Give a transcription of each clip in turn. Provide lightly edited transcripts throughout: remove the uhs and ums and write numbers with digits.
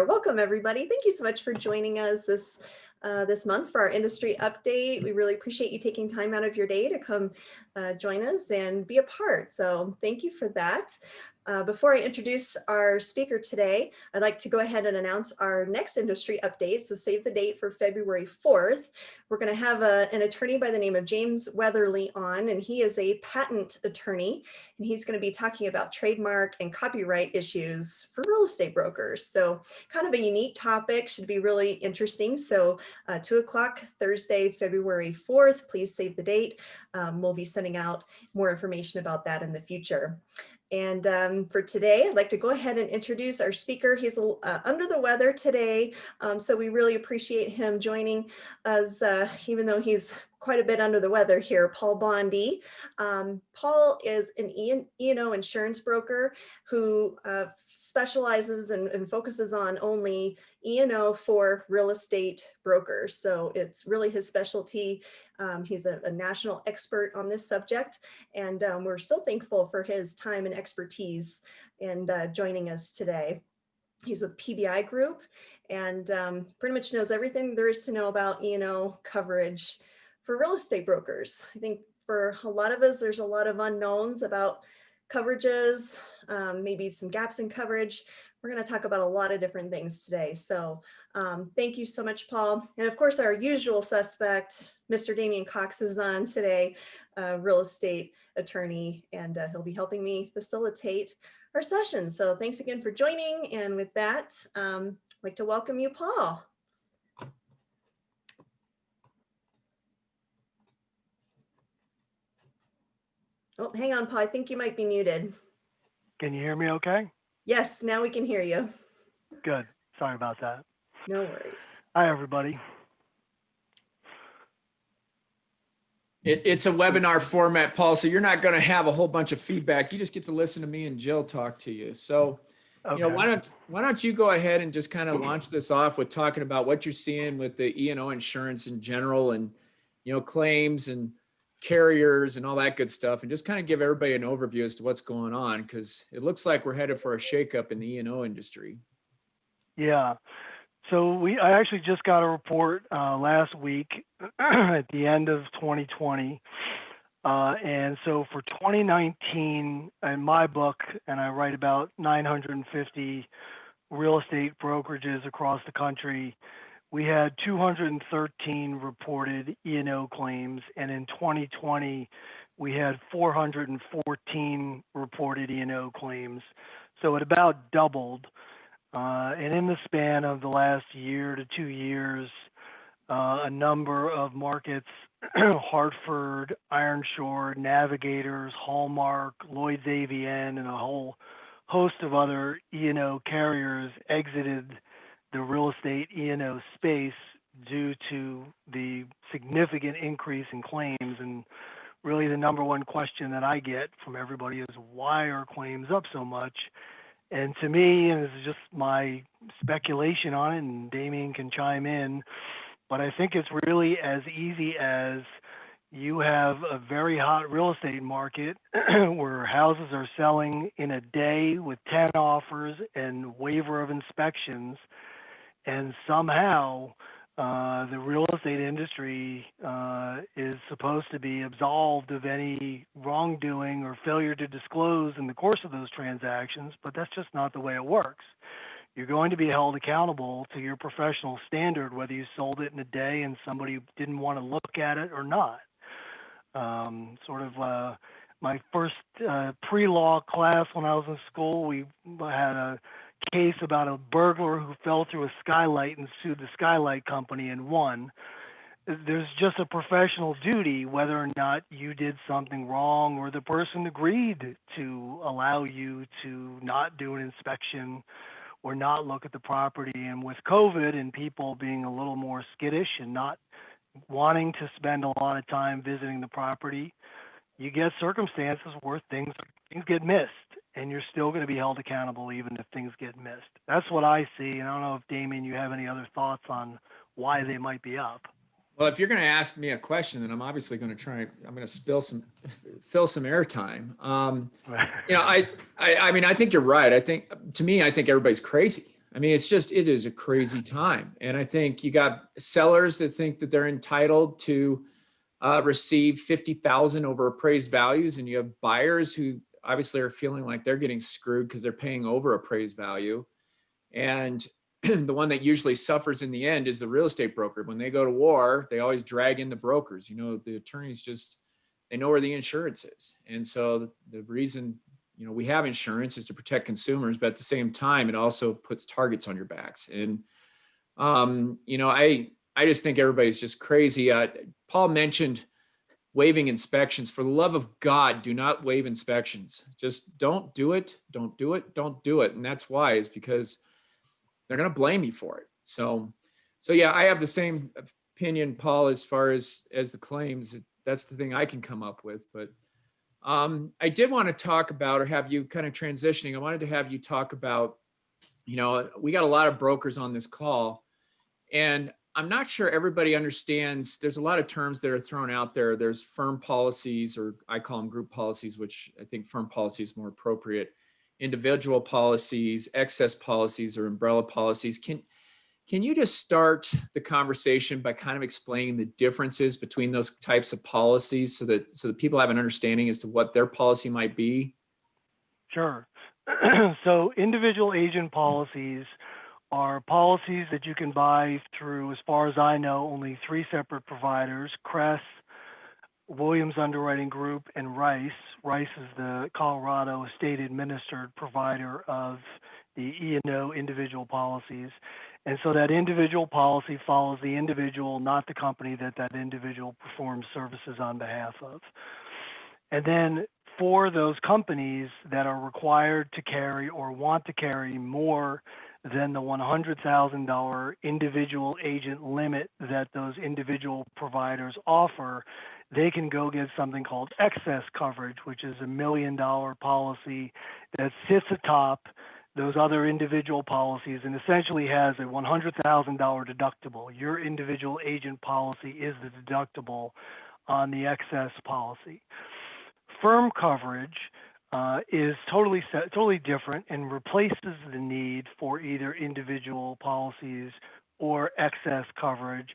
Welcome, everybody. Thank you so much for joining us this month for our industry update. We really appreciate you taking time out of your day to come join us and be a part. So thank you for that. Before I introduce our speaker today, I'd like to go ahead and announce our next industry update. So save the date for February 4th. We're going to have an attorney by the name of James Weatherly on, and he is a patent attorney, and he's going to be talking about trademark and copyright issues for real estate brokers. So kind of a unique topic, should be really interesting. So 2 o'clock Thursday, February 4th, please save the date. We'll be sending out more information about that in the future. And for today, I'd like to go ahead and introduce our speaker. He's under the weather today, so we really appreciate him joining us, even though he's quite a bit under the weather here. Paul Bondy. Paul is an E&O insurance broker who specializes and focuses on only E&O for real estate brokers. So it's really his specialty. He's a national expert on this subject, and we're so thankful for his time and expertise and joining us today. He's with PBI Group and pretty much knows everything there is to know about E&O coverage for real estate brokers. I think for a lot of us, there's a lot of unknowns about coverages, maybe some gaps in coverage. We're going to talk about a lot of different things today. So thank you so much, Paul. And of course, our usual suspect, Mr. Damian Cox, is on today, real estate attorney, and he'll be helping me facilitate our session. So thanks again for joining. And with that, I'd like to welcome you, Paul. Oh, hang on, Paul. I think you might be muted. Can you hear me okay? Yes, now we can hear you. Good. Sorry about that. No worries. Hi, everybody. It's a webinar format, Paul, so you're not going to have a whole bunch of feedback. You just get to listen to me and Jill talk to you. So, Okay. you know, why don't you go ahead and just kind of launch this off with talking about what you're seeing with the E&O insurance in general and, you know, claims and carriers and all that good stuff, and just kind of give everybody an overview as to what's going on, because it looks like we're headed for a shakeup in the E&O industry. Yeah. So I actually just got a report last week at the end of 2020. And so for 2019, in my book, and I write about 950 real estate brokerages across the country, we had 213 reported E&O claims, and in 2020, we had 414 reported E&O claims. So it about doubled. And in the span of the last year to 2 years, a number of markets, Hartford, Ironshore, Navigators, Hallmark, Lloyd's AVN, and a whole host of other E&O carriers exited the real estate E&O space due to the significant increase in claims. And really the number one question that I get from everybody is, why are claims up so much? And to me, and this is just my speculation on it, and Damian can chime in, but I think it's really as easy as you have a very hot real estate market where houses are selling in a day with 10 offers and waiver of inspections, and somehow the real estate industry is supposed to be absolved of any wrongdoing or failure to disclose in the course of those transactions, but that's just not the way it works. You're going to be held accountable to your professional standard, whether you sold it in a day and somebody didn't want to look at it or not. My first pre-law class when I was in school, we had a case about a burglar who fell through a skylight and sued the skylight company and won. There's just a professional duty whether or not you did something wrong or the person agreed to allow you to not do an inspection or not look at the property. And with COVID and people being a little more skittish and not wanting to spend a lot of time visiting the property, you get circumstances where things get missed, and you're still going to be held accountable even if things get missed. That's what I see, and I don't know if, Damian, you have any other thoughts on why they might be up. Well, if you're going to ask me a question, then I'm obviously going to I'm going to fill some airtime. You know, I mean, I think you're right. I think everybody's crazy. I mean, it is a crazy time. And I think you got sellers that think that they're entitled to receive 50,000 over appraised values. And you have buyers who obviously are feeling like they're getting screwed because they're paying over appraised value. And the one that usually suffers in the end is the real estate broker. When they go to war, they always drag in the brokers. The attorneys they know where the insurance is. And so the reason, we have insurance is to protect consumers, but at the same time, it also puts targets on your backs. And, I just think everybody's just crazy. Paul mentioned waiving inspections. For the love of God, do not waive inspections. Just don't do it. Don't do it. Don't do it. And that's why, is because they're going to blame you for it. So yeah, I have the same opinion, Paul, as far as the claims. That's the thing I can come up with. But I did want to talk about, or have you kind of transitioning. I wanted to have you talk about, we got a lot of brokers on this call, and I'm not sure everybody understands. There's a lot of terms that are thrown out there. There's firm policies, or I call them group policies, which I think firm policy is more appropriate. Individual policies, excess policies, or umbrella policies. Can you just start the conversation by kind of explaining the differences between those types of policies so that people have an understanding as to what their policy might be? Sure. So individual agent policies are policies that you can buy through, as far as I know, only 3 separate providers: Crest, Williams Underwriting Group, and Rice. Rice is the Colorado state administered provider of the E&O individual policies. And so that individual policy follows the individual, not the company that individual performs services on behalf of. And then for those companies that are required to carry or want to carry more than the $100,000 individual agent limit that those individual providers offer, they can go get something called excess coverage, which is $1 million policy that sits atop those other individual policies and essentially has a $100,000 deductible. Your individual agent policy is the deductible on the excess policy. Firm coverage is totally different and replaces the need for either individual policies or excess coverage,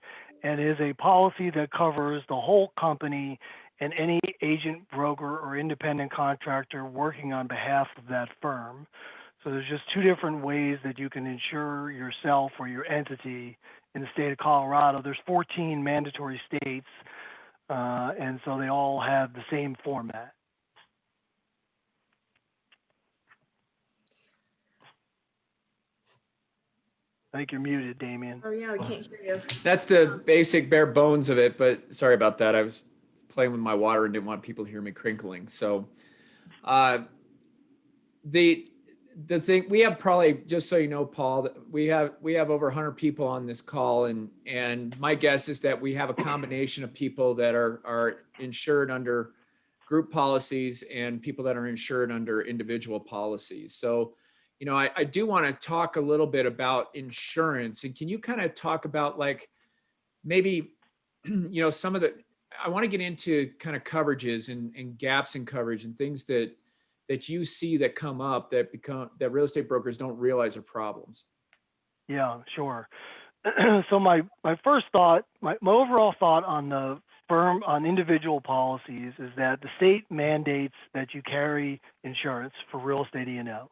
and is a policy that covers the whole company and any agent, broker, or independent contractor working on behalf of that firm. So there's just 2 different ways that you can insure yourself or your entity in the state of Colorado. There's 14 mandatory states, and so they all have the same format. I think you're muted, Damian. Oh yeah, we can't hear you. That's the basic bare bones of it, but sorry about that. I was playing with my water and didn't want people to hear me crinkling. So the thing, we have probably, just so you know, Paul, we have over 100 people on this call, and my guess is that we have a combination of people that are insured under group policies and people that are insured under individual policies. So I do want to talk a little bit about insurance. And can you kind of talk about, like, maybe, some of the, I want to get into kind of coverages and gaps in coverage and things that you see that come up that real estate brokers don't realize are problems. Yeah, sure. So my first thought, my overall thought on individual policies is that the state mandates that you carry insurance for real estate E&O.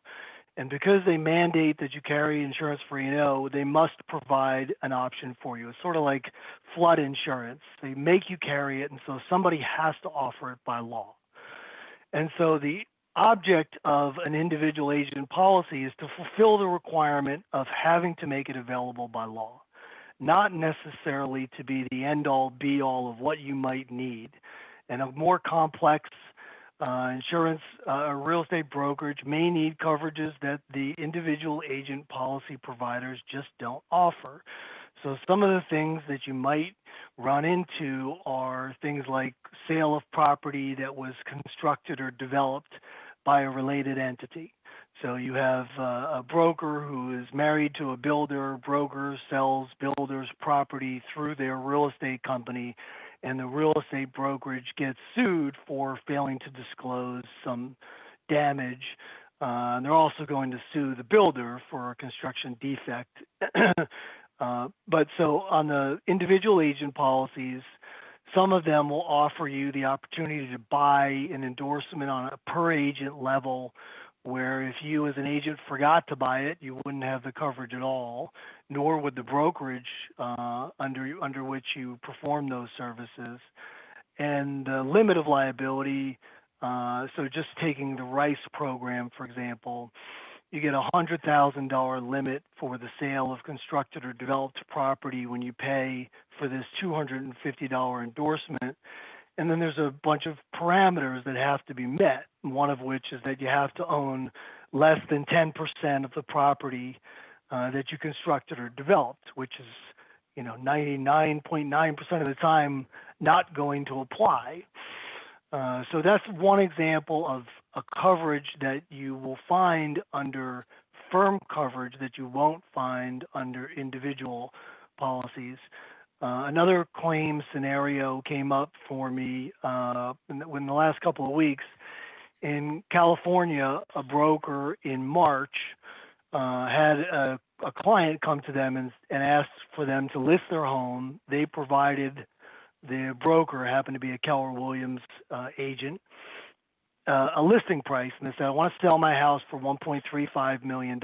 And because they mandate that you carry insurance for E&O, they must provide an option for you. It's sort of like flood insurance. They make you carry it, and so somebody has to offer it by law. And so the object of an individual agent policy is to fulfill the requirement of having to make it available by law, not necessarily to be the end-all, be-all of what you might need. And a more complex insurance or real estate brokerage may need coverages that the individual agent policy providers just don't offer. So some of the things that you might run into are things like sale of property that was constructed or developed by a related entity. So you have a broker who is married to a builder. Broker sells builders property through their real estate company, and the real estate brokerage gets sued for failing to disclose some damage And they're also going to sue the builder for a construction defect. But so on the individual agent policies, some of them will offer you the opportunity to buy an endorsement on a per agent level, where if you as an agent forgot to buy it, you wouldn't have the coverage at all, nor would the brokerage under which you perform those services. And the limit of liability, so just taking the RICE program, for example, you get a $100,000 limit for the sale of constructed or developed property when you pay for this $250 endorsement. And then there's a bunch of parameters that have to be met, one of which is that you have to own less than 10% of the property that you constructed or developed, which is 99.9% of the time not going to apply. So that's one example of a coverage that you will find under firm coverage that you won't find under individual policies. Another claim scenario came up for me in the last couple of weeks. In California, a broker in March had a client come to them and asked for them to list their home. They provided, the broker happened to be a Keller Williams agent, a listing price, and they said, I want to sell my house for $1.35 million.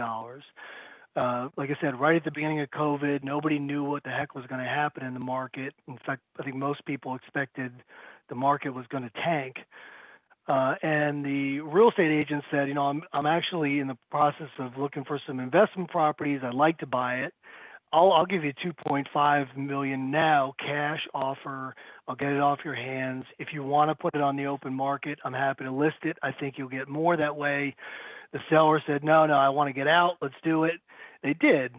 Like I said, right at the beginning of COVID, nobody knew what the heck was going to happen in the market. In fact, I think most people expected the market was going to tank. And the real estate agent said, I'm actually in the process of looking for some investment properties. I'd like to buy it. I'll give you $2.5 million now, cash offer. I'll get it off your hands. If you want to put it on the open market, I'm happy to list it. I think you'll get more that way. The seller said, no, I want to get out. Let's do it. They did.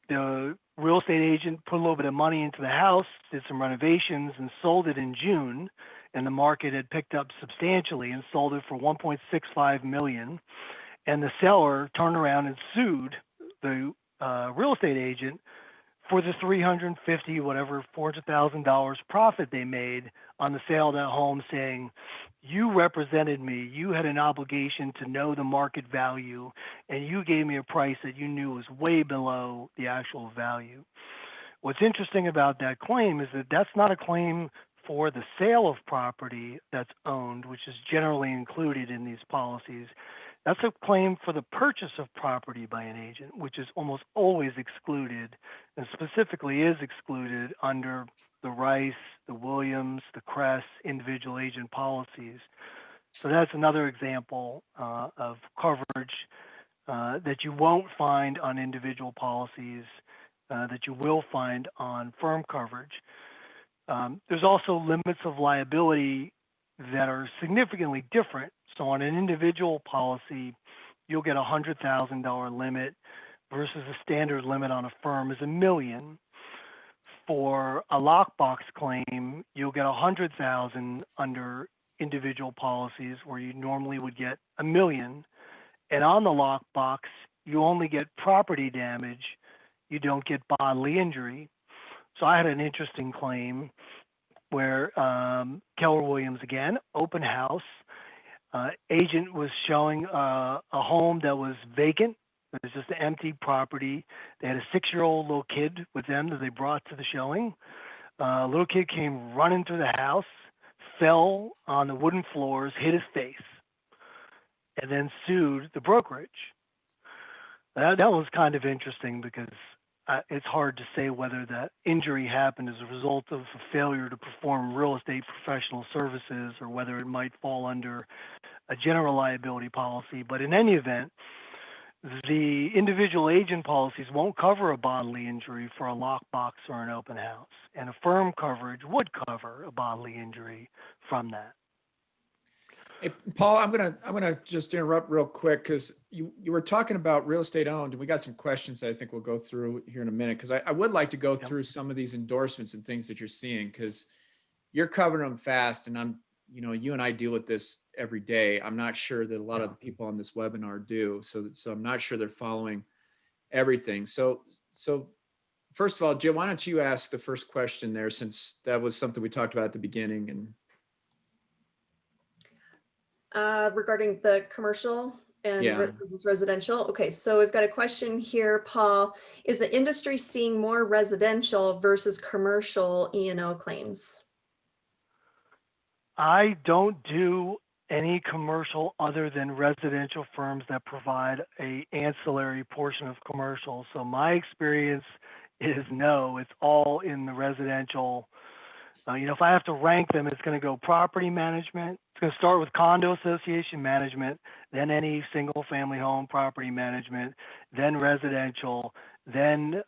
The real estate agent put a little bit of money into the house, did some renovations, and sold it in June. And the market had picked up substantially and sold it for $1.65 million. And the seller turned around and sued the real estate agent for the $400,000 profit they made on the sale of that home, saying, you represented me, you had an obligation to know the market value, and you gave me a price that you knew was way below the actual value. What's interesting about that claim is that that's not a claim for the sale of property that's owned, which is generally included in these policies. That's a claim for the purchase of property by an agent, which is almost always excluded, and specifically is excluded under the Rice, the Williams, the Cress individual agent policies. So that's another example of coverage that you won't find on individual policies that you will find on firm coverage. There's also limits of liability that are significantly different. So on an individual policy, you'll get a $100,000 limit versus a standard limit on a firm is $1 million. For a lockbox claim, you'll get $100,000 under individual policies where you normally would get $1 million. And on the lockbox, you only get property damage. You don't get bodily injury. So I had an interesting claim where Keller Williams, again, open house, agent was showing a home that was vacant. It was just an empty property. They had a 6-year-old little kid with them that they brought to the showing. Little kid came running through the house, fell on the wooden floors, hit his face, and then sued the brokerage. That was kind of interesting because it's hard to say whether that injury happened as a result of a failure to perform real estate professional services or whether it might fall under a general liability policy. But in any event, the individual agent policies won't cover a bodily injury for a lockbox or an open house, and a firm coverage would cover a bodily injury from that. Hey, Paul, I'm gonna just interrupt real quick because you were talking about real estate owned, and we got some questions that I think we'll go through here in a minute, because I would like to go through some of these endorsements and things that you're seeing, because you're covering them fast, and you and I deal with this every day. I'm not sure that a lot of the people on this webinar do, so I'm not sure they're following everything. So first of all, Jill, why don't you ask the first question there, since that was something we talked about at the beginning. And regarding the commercial and Yeah. versus residential. Okay, so we've got a question here, Paul. Is the industry seeing more residential versus commercial E&O claims? I don't do any commercial other than residential firms that provide a ancillary portion of commercial. So my experience is no, it's all in the residential. If I have to rank them, it's going to go property management. It's going to start with condo association management, then any single family home property management, then residential, then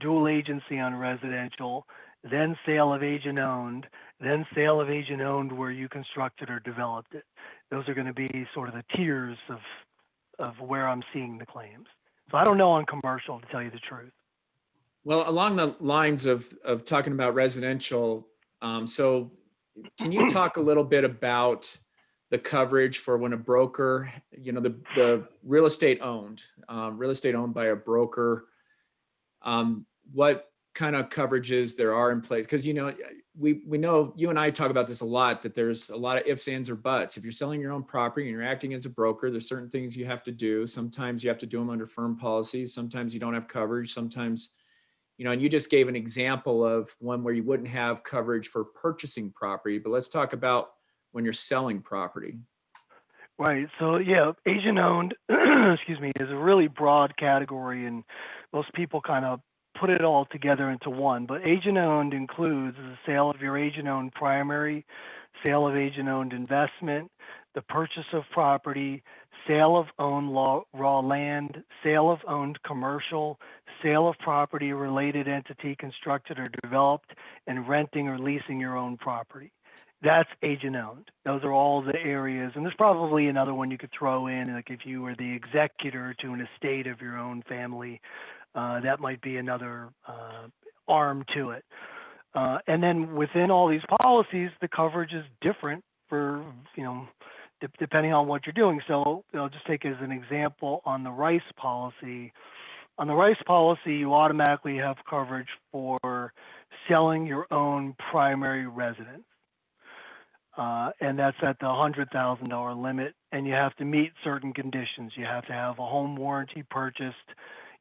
dual agency on residential, then sale of agent owned, then sale of agent owned where you constructed or developed it. Those are going to be sort of the tiers of where I'm seeing the claims. So I don't know on commercial, to tell you the truth. Well, along the lines of talking about residential, so can you talk a little bit about the coverage for when a broker, the real estate owned by a broker, what kind of coverages there are in place? Because, we know, you and I talk about this a lot, that there's a lot of ifs, ands, or buts. If you're selling your own property and you're acting as a broker, there's certain things you have to do. Sometimes you have to do them under firm policies. Sometimes you don't have coverage. Sometimes, and you just gave an example of one where you wouldn't have coverage for purchasing property, but let's talk about when you're selling property. Right. So yeah, agent owned, excuse me, is a really broad category, and most people kind of put it all together into one. But agent owned includes the sale of your agent owned primary, sale of agent owned investment, the purchase of property, sale of owned raw land, sale of owned commercial, sale of property related entity constructed or developed, and renting or leasing your own property. That's agent owned. Those are all the areas. And there's probably another one you could throw in, like if you were the executor to an estate of your own family, that might be another arm to it. And then within all these policies, the coverage is different for, depending on what you're doing. So I'll just take as an example on the rice policy. On the rice policy, you automatically have coverage for selling your own primary residence. And that's at the $100,000 limit. And you have to meet certain conditions. You have to have a home warranty purchased.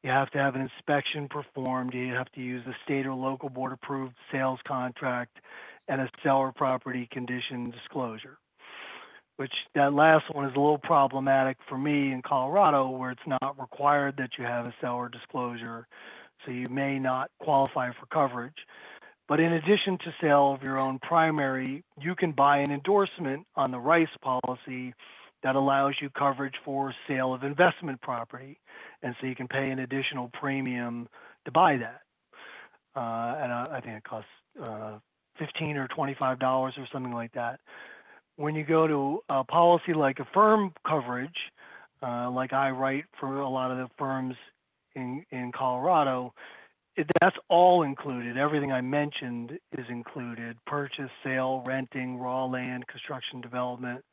You have to have an inspection performed. You have to use a state or local board approved sales contract and a seller property condition disclosure, which that last one is a little problematic for me in Colorado, where it's not required that you have a seller disclosure. So you may not qualify for coverage. But in addition to sale of your own primary, you can buy an endorsement on the rice policy that allows you coverage for sale of investment property. And so you can pay an additional premium to buy that. And I think it costs $15 or $25 or something like that. When you go to a policy like a firm coverage, like I write for a lot of the firms in Colorado, that's all included. Everything I mentioned is included: purchase, sale, renting, raw land, construction, development.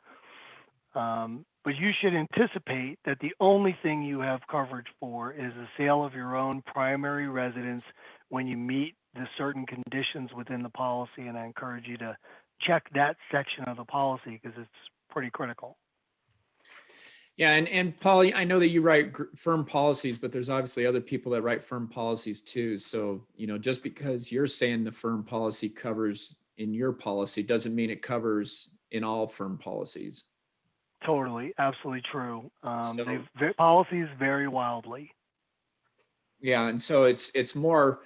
But you should anticipate that the only thing you have coverage for is the sale of your own primary residence when you meet the certain conditions within the policy. And I encourage you to check that section of the policy because it's pretty critical. Yeah, and Paul, I know that you write firm policies, but there's obviously other people that write firm policies too. So, just because you're saying the firm policy covers in your policy doesn't mean it covers in all firm policies. Totally, absolutely true. Policies vary wildly. Yeah, and so it's more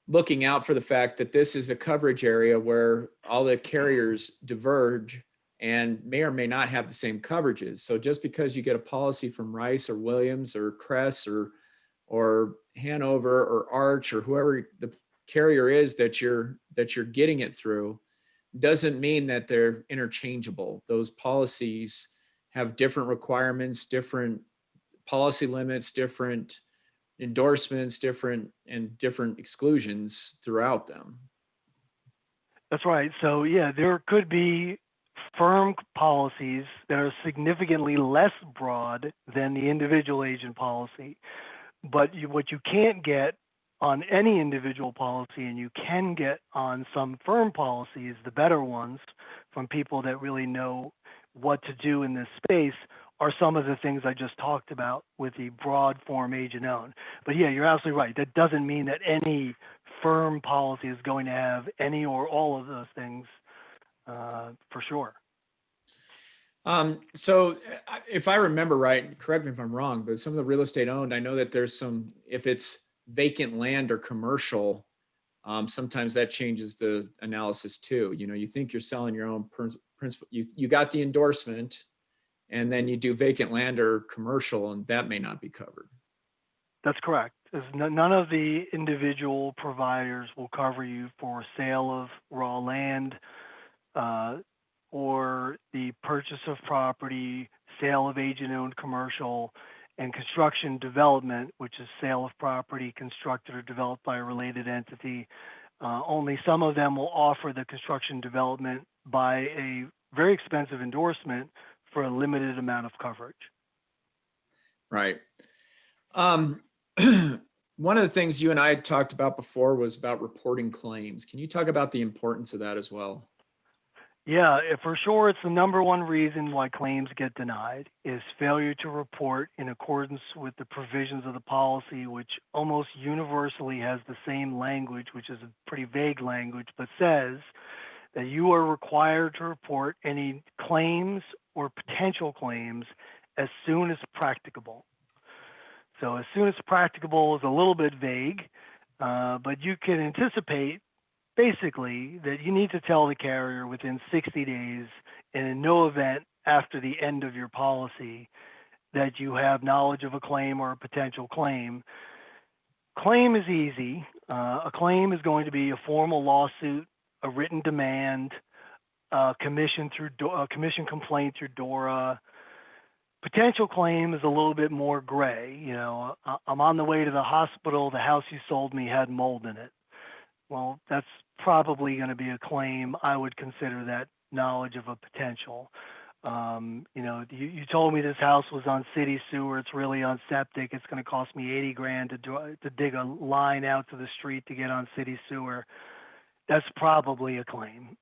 looking out for the fact that this is a coverage area where all the carriers diverge and may or may not have the same coverages. So just because you get a policy from Rice or Williams or Cress or Hanover or Arch or whoever the carrier is that you're getting it through, doesn't mean that they're interchangeable. Those policies have different requirements, different policy limits, different endorsements, different exclusions throughout them. That's right. So yeah, there could be firm policies that are significantly less broad than the individual agent policy. But what you can't get on any individual policy, and you can get on some firm policies, the better ones, from people that really know what to do in this space, are some of the things I just talked about with the broad form agent owned. But yeah, you're absolutely right. That doesn't mean that any firm policy is going to have any or all of those things for sure. So if I remember right, correct me if I'm wrong, but some of the real estate owned, I know that there's some, if it's vacant land or commercial, sometimes that changes the analysis too. You know, you think you're selling your own principal, you got the endorsement, and then you do vacant land or commercial, and that may not be covered. That's correct. None of the individual providers will cover you for sale of raw land or the purchase of property, sale of agent-owned commercial, and construction development, which is sale of property constructed or developed by a related entity. Only some of them will offer the construction development by a very expensive endorsement for a limited amount of coverage. Right. One of the things you and I had talked about before was about reporting claims. Can you talk about the importance of that as well? Yeah, for sure, it's the number one reason why claims get denied is failure to report in accordance with the provisions of the policy, which almost universally has the same language, which is a pretty vague language, but says that you are required to report any claims or potential claims as soon as practicable. So as soon as practicable is a little bit vague, but you can anticipate basically that you need to tell the carrier within 60 days and in no event after the end of your policy that you have knowledge of a claim or a potential claim. Claim is easy. A claim is going to be a formal lawsuit, a written demand, a commission complaint through DORA. Potential claim is a little bit more gray. You know, I'm on the way to the hospital. The house you sold me had mold in it. Well, that's probably going to be a claim. I would consider that knowledge of a potential. You know, you told me this house was on city sewer. It's really on septic. It's going to cost me 80 grand to dig a line out to the street to get on city sewer. That's probably a claim.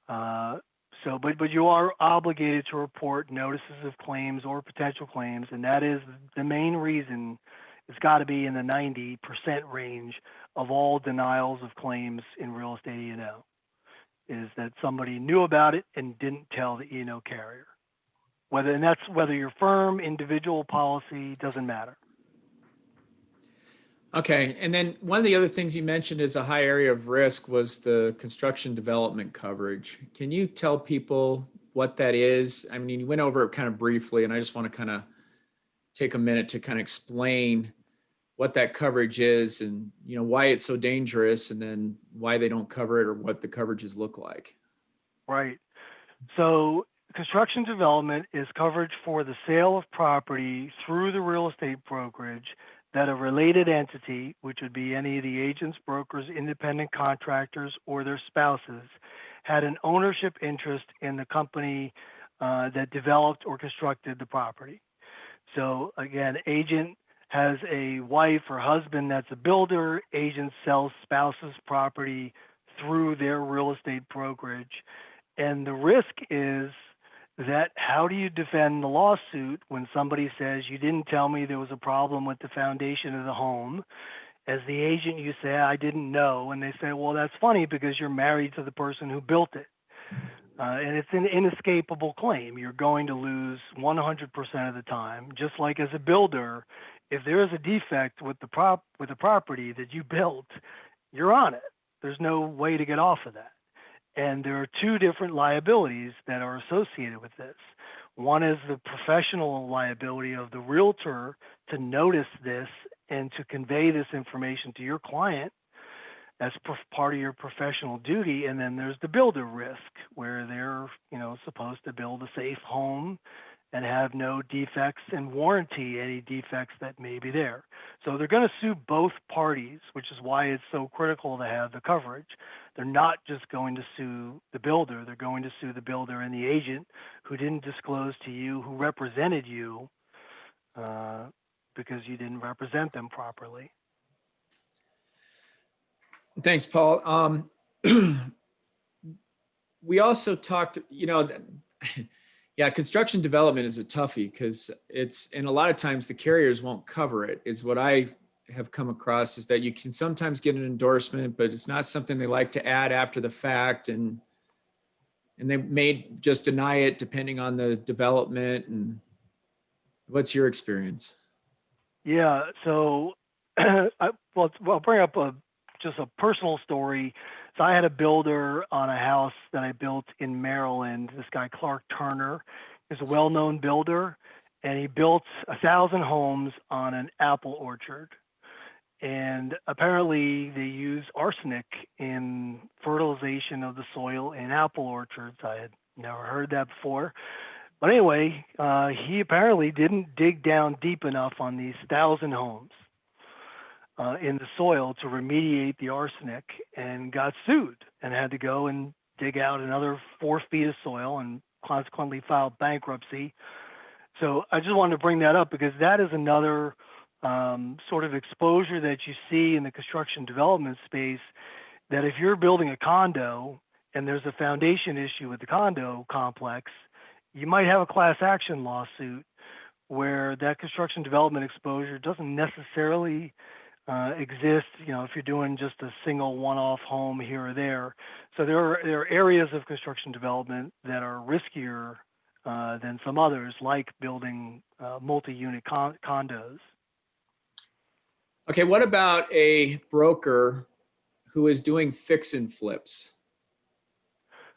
But you are obligated to report notices of claims or potential claims, and that is the main reason. It's got to be in the 90% range of all denials of claims in real estate E&O, is that somebody knew about it and didn't tell the E&O carrier. Whether your firm, individual policy, doesn't matter. Okay, and then one of the other things you mentioned as a high area of risk was the construction development coverage. Can you tell people what that is? I mean, you went over it kind of briefly, and I just want to kind of take a minute to kind of explain what that coverage is and, you know, why it's so dangerous, and then why they don't cover it or what the coverages look like. Right. So construction development is coverage for the sale of property through the real estate brokerage that a related entity, which would be any of the agents, brokers, independent contractors, or their spouses, had an ownership interest in the company that developed or constructed the property. So again, agent has a wife or husband that's a builder. Agent sells spouse's property through their real estate brokerage. And the risk is that how do you defend the lawsuit when somebody says, you didn't tell me there was a problem with the foundation of the home? As the agent, you say, I didn't know. And they say, well, that's funny because you're married to the person who built it. And it's an inescapable claim. You're going to lose 100% of the time. Just like as a builder, if there is a defect with the property that you built, you're on it. There's no way to get off of that. And there are two different liabilities that are associated with this. One is the professional liability of the realtor to notice this and to convey this information to your client as part of your professional duty. And then there's the builder risk, where they're, supposed to build a safe home and have no defects and warranty any defects that may be there. So they're going to sue both parties, which is why it's so critical to have the coverage. They're not just going to sue the builder. They're going to sue the builder and the agent who didn't disclose to you, who represented you because you didn't represent them properly. Thanks, Paul. We also talked, Yeah, construction development is a toughie because and a lot of times the carriers won't cover it, is what I have come across, is that you can sometimes get an endorsement, but it's not something they like to add after the fact. And they may just deny it depending on the development. And what's your experience? Yeah. So, I'll bring up just a personal story. So I had a builder on a house that I built in Maryland. This guy, Clark Turner, is a well-known builder, and he built 1,000 homes on an apple orchard. And apparently they use arsenic in fertilization of the soil in apple orchards. I had never heard that before. But anyway, he apparently didn't dig down deep enough on these 1,000 homes in the soil to remediate the arsenic, and got sued and had to go and dig out another 4 feet of soil and consequently filed bankruptcy. So I just wanted to bring that up because that is another sort of exposure that you see in the construction development space, that if you're building a condo and there's a foundation issue with the condo complex, you might have a class action lawsuit where that construction development exposure doesn't necessarily exist, if you're doing just a single one-off home here or there. So there are areas of construction development that are riskier than some others, like building multi-unit condos. Okay, what about a broker who is doing fix and flips?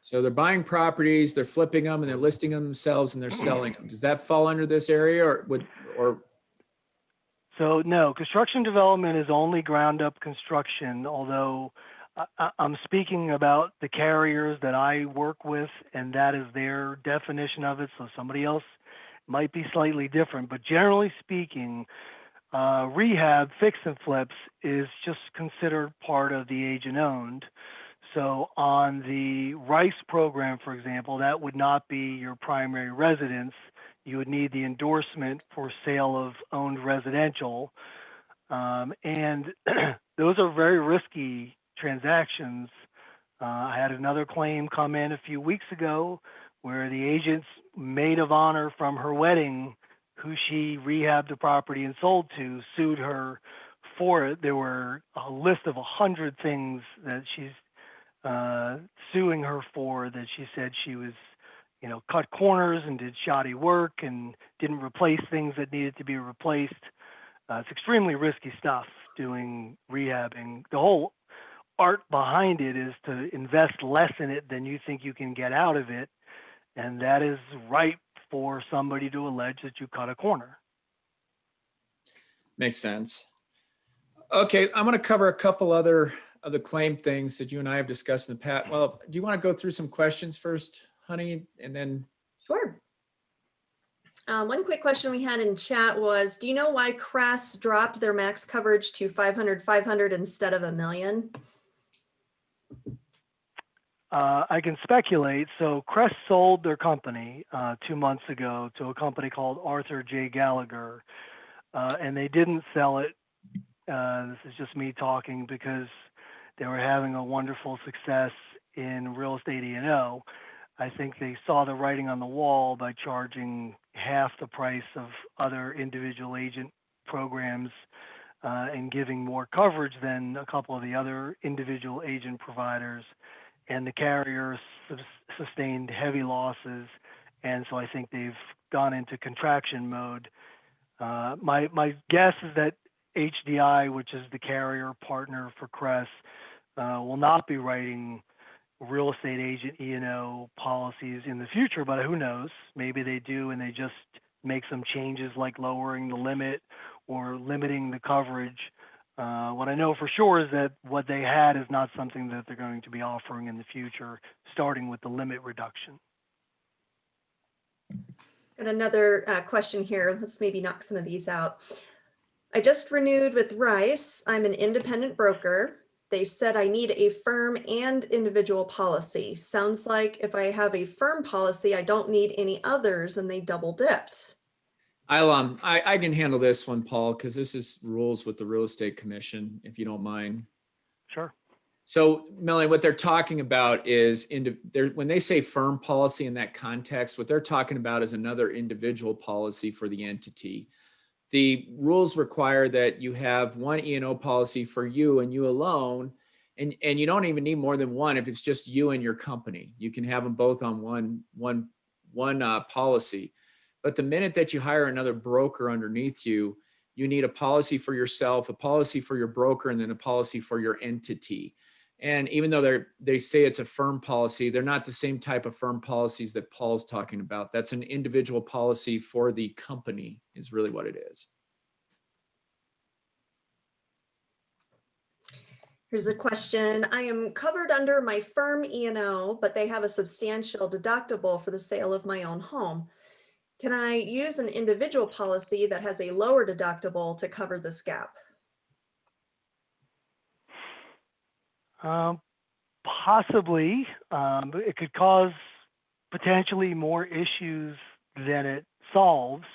So they're buying properties, they're flipping them, and they're listing them themselves, and they're selling them. Does that fall under this area, or? So no, construction development is only ground up construction, although I'm speaking about the carriers that I work with, and that is their definition of it. So somebody else might be slightly different, but generally speaking, rehab, fix and flips is just considered part of the agent owned. So on the RICE program, for example, that would not be your primary residence. You would need the endorsement for sale of owned residential. And those are very risky transactions. I had another claim come in a few weeks ago where the agent's maid of honor from her wedding, who she rehabbed the property and sold to, sued her for it. There were a list of 100 things that she's suing her for, that she said she was, cut corners and did shoddy work and didn't replace things that needed to be replaced. It's extremely risky stuff doing rehabbing. The whole art behind it is to invest less in it than you think you can get out of it. And that is ripe for somebody to allege that you cut a corner. Makes sense. Okay, I'm going to cover a couple other of the claim things that you and I have discussed in the past. Well, do you want to go through some questions first, honey, and then? Sure. One quick question we had in chat was, do you know why Crest dropped their max coverage to 500 instead of $1 million? I can speculate. So Crest sold their company 2 months ago to a company called Arthur J. Gallagher, and they didn't sell it. This is just me talking because they were having a wonderful success in real estate E&O. I think they saw the writing on the wall by charging half the price of other individual agent programs and giving more coverage than a couple of the other individual agent providers. And the carriers sustained heavy losses. And so I think they've gone into contraction mode. My guess is that HDI, which is the carrier partner for Crest, will not be writing real estate agent E&O policies in the future, but who knows? Maybe they do, and they just make some changes like lowering the limit or limiting the coverage. What I know for sure is that what they had is not something that they're going to be offering in the future, starting with the limit reduction. Got another question here. Let's maybe knock some of these out. I just renewed with Rice. I'm an independent broker. They said I need a firm and individual policy. Sounds like if I have a firm policy, I don't need any others, and they double dipped. I can handle this one, Paul, because this is rules with the real estate commission, if you don't mind. Sure. So, Melanie, what they're talking about is when they say firm policy in that context, what they're talking about is another individual policy for the entity. The rules require that you have one E&O policy for you and you alone, and you don't even need more than one if it's just you and your company. You can have them both on one policy. But the minute that you hire another broker underneath you, you need a policy for yourself, a policy for your broker, and then a policy for your entity. And even though they say it's a firm policy, they're not the same type of firm policies that Paul's talking about. That's an individual policy for the company is really what it is. Here's a question. I am covered under my firm E&O, but they have a substantial deductible for the sale of my own home. Can I use an individual policy that has a lower deductible to cover this gap? Possibly. It could cause potentially more issues than it solves.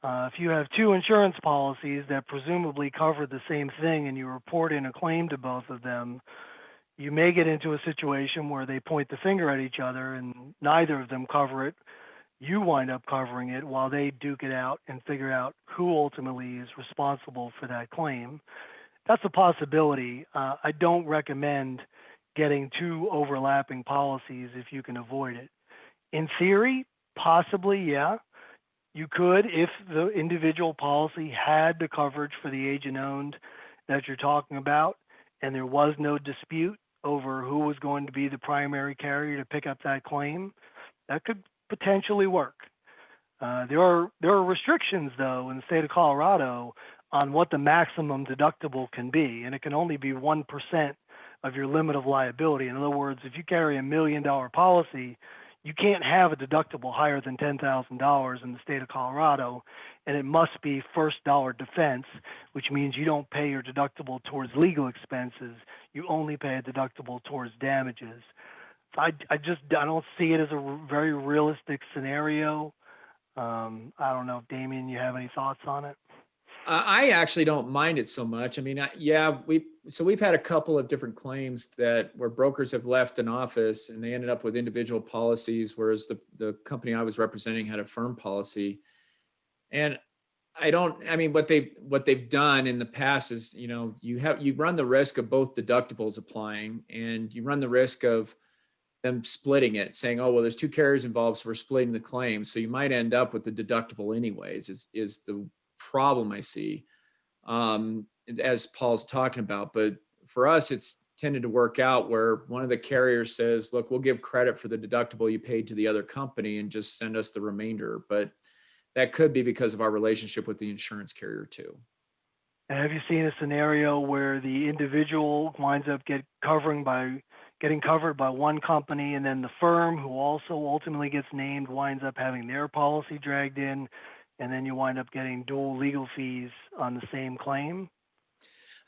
If you have two insurance policies that presumably cover the same thing and you report in a claim to both of them, you may get into a situation where they point the finger at each other and neither of them cover it. You wind up covering it while they duke it out and figure out who ultimately is responsible for that claim. That's a possibility. I don't recommend getting two overlapping policies if you can avoid it. In theory, possibly, yeah. You could, if the individual policy had the coverage for the agent owned that you're talking about, and there was no dispute over who was going to be the primary carrier to pick up that claim, that could potentially work. There are restrictions, though, in the state of Colorado on what the maximum deductible can be, and it can only be 1% of your limit of liability. In other words, if you carry $1 million policy, you can't have a deductible higher than $10,000 in the state of Colorado, and it must be first dollar defense, which means you don't pay your deductible towards legal expenses. You only pay a deductible towards damages. So I don't see it as a very realistic scenario. I don't know if Damian, you have any thoughts on it? I actually don't mind it so much. I mean, we've had a couple of different claims where brokers have left an office and they ended up with individual policies, whereas the company I was representing had a firm policy. And what they've done in the past is, you run the risk of both deductibles applying, and you run the risk of them splitting it, saying, oh, well, there's two carriers involved, so we're splitting the claim. So you might end up with the deductible anyways, is the problem I see, as Paul's talking about. But for us, it's tended to work out where one of the carriers says, look, we'll give credit for the deductible you paid to the other company and just send us the remainder. But that could be because of our relationship with the insurance carrier too. And have you seen a scenario where the individual winds up getting covered by one company, and then the firm, who also ultimately gets named, winds up having their policy dragged in, and then you wind up getting dual legal fees on the same claim?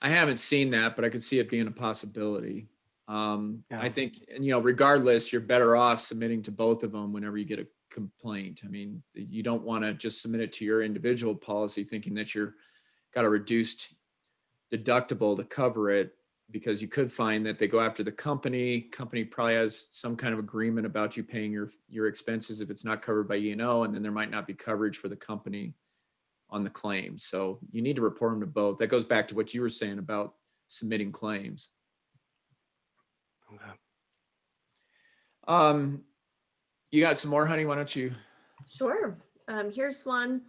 I haven't seen that, but I could see it being a possibility. Yeah. I think, regardless, you're better off submitting to both of them whenever you get a complaint. I mean, you don't want to just submit it to your individual policy thinking that you're got a reduced deductible to cover it, because you could find that they go after the company. Company probably has some kind of agreement about you paying your expenses if it's not covered by E&O, and then there might not be coverage for the company on the claim. So you need to report them to both. That goes back to what you were saying about submitting claims. Okay. You got some more, honey? Why don't you? Sure. Here's one.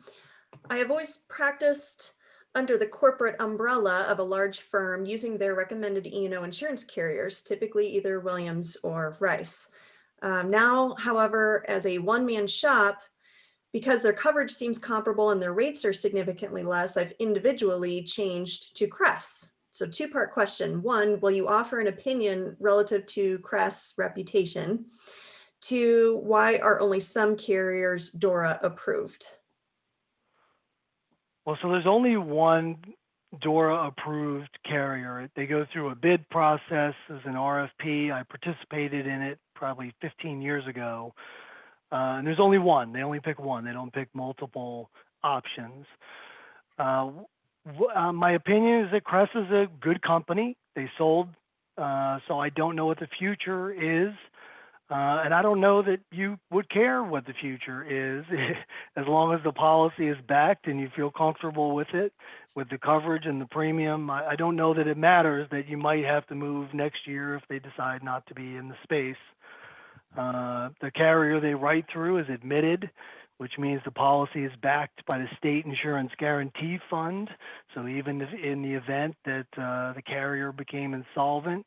I have always practiced under the corporate umbrella of a large firm using their recommended E&O insurance carriers, typically either Williams or Rice. Now, however, as a one-man shop, because their coverage seems comparable and their rates are significantly less, I've individually changed to Crest. So two-part question. One, will you offer an opinion relative to Crest's reputation? Two, why are only some carriers DORA approved? Well, so there's only one DORA approved carrier. They go through a bid process as an RFP. I participated in it probably 15 years ago. And there's only one. They only pick one. They don't pick multiple options. My opinion is that Crest is a good company. They sold So I don't know what the future is. And I don't know that you would care what the future is as long as the policy is backed and you feel comfortable with it, with the coverage and the premium. I don't know that it matters that you might have to move next year if they decide not to be in the space. The carrier they write through is admitted, which means the policy is backed by the state insurance guarantee fund. So even if in the event that the carrier became insolvent,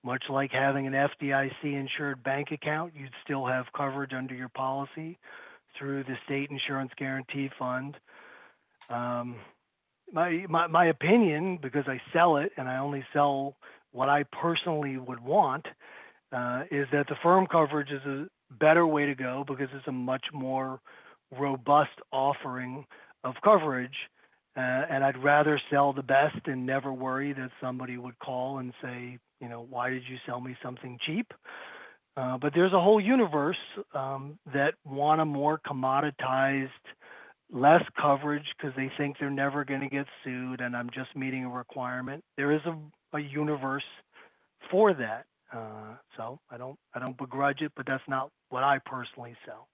much like having an FDIC insured bank account, you'd still have coverage under your policy through the state insurance guarantee fund. My opinion, because I sell it and I only sell what I personally would want, is that the firm coverage is a better way to go because it's a much more robust offering of coverage. And I'd rather sell the best and never worry that somebody would call and say, why did you sell me something cheap? But there's a whole universe that want a more commoditized, less coverage because they think they're never going to get sued and I'm just meeting a requirement. There is a universe for that. So I don't begrudge it, but that's not what I personally sell.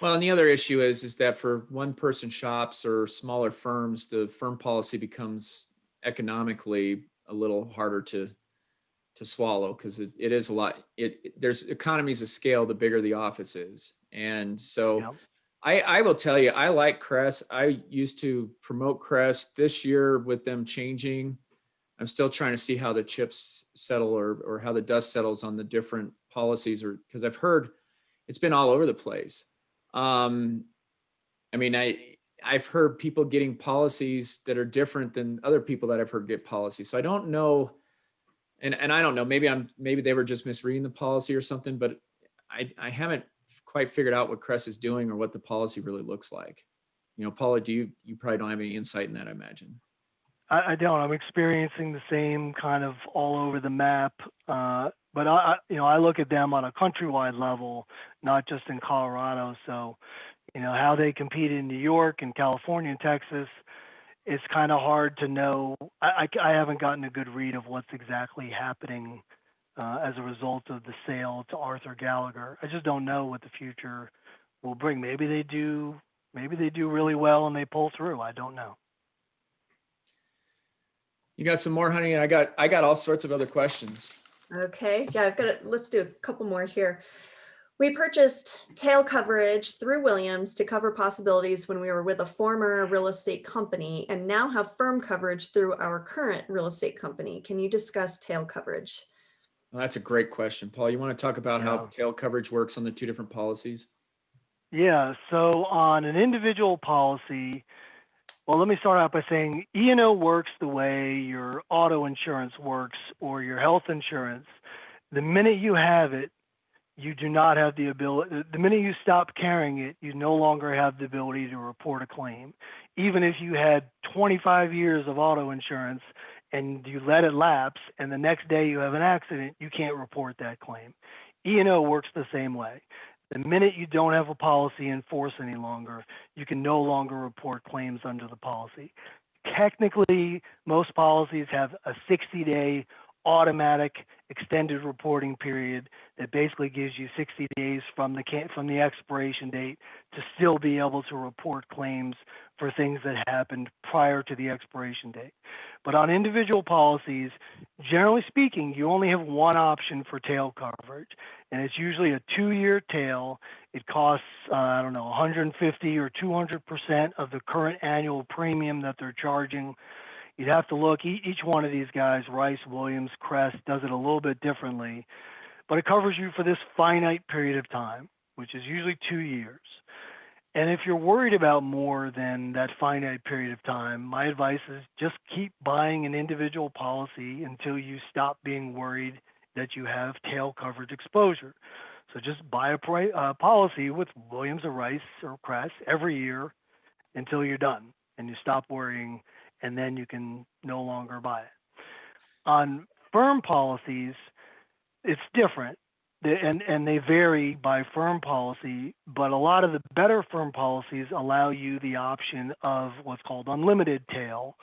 Well, and the other issue is that for one person shops or smaller firms, the firm policy becomes economically a little harder to swallow because it is a lot. There's economies of scale the bigger the office is. And so Yeah. I will tell you, I like Crest. I used to promote Crest. This year with them changing, I'm still trying to see how the chips settle or how the dust settles on the different policies, or because I've heard it's been all over the place. I mean, I've heard people getting policies that are different than other people that I've heard get policies. So I don't know. And I don't know, maybe they were just misreading the policy or something, but I haven't quite figured out what Crest is doing or what the policy really looks like. Paula, you probably don't have any insight in that, I imagine. I don't. I'm experiencing the same kind of all over the map. But I look at them on a countrywide level, not just in Colorado. So, how they compete in New York and California and Texas, it's kind of hard to know. I haven't gotten a good read of what's exactly happening as a result of the sale to Arthur Gallagher. I just don't know what the future will bring. Maybe they do really well and they pull through. I don't know. You got some more, honey? I got all sorts of other questions. Okay. Yeah, let's do a couple more here. We purchased tail coverage through Williams to cover possibilities when we were with a former real estate company and now have firm coverage through our current real estate company. Can you discuss tail coverage? Well, that's a great question. Paul, you want to talk about how tail coverage works on the two different policies? Yeah. So on an individual policy, well, let me start out by saying E&O works the way your auto insurance works or your health insurance. The minute you have it, you do not have the ability. The minute you stop carrying it, you no longer have the ability to report a claim. Even if you had 25 years of auto insurance and you let it lapse and the next day you have an accident, you can't report that claim. E&O works the same way. The minute you don't have a policy in force any longer, you can no longer report claims under the policy. Technically, most policies have a 60-day automatic extended reporting period that basically gives you 60 days from the expiration date to still be able to report claims for things that happened prior to the expiration date. But on individual policies, generally speaking, you only have one option for tail coverage, and it's usually a 2-year tail. It costs, 150 or 200% of the current annual premium that they're charging. You'd have to look, each one of these guys, Rice, Williams, Crest, does it a little bit differently, but it covers you for this finite period of time, which is usually 2 years. And if you're worried about more than that finite period of time, my advice is just keep buying an individual policy until you stop being worried that you have tail coverage exposure. So just buy a policy with Williams or Rice or Crest every year until you're done and you stop worrying, and then you can no longer buy it. On firm policies, it's different, and they vary by firm policy, but a lot of the better firm policies allow you the option of what's called unlimited tail.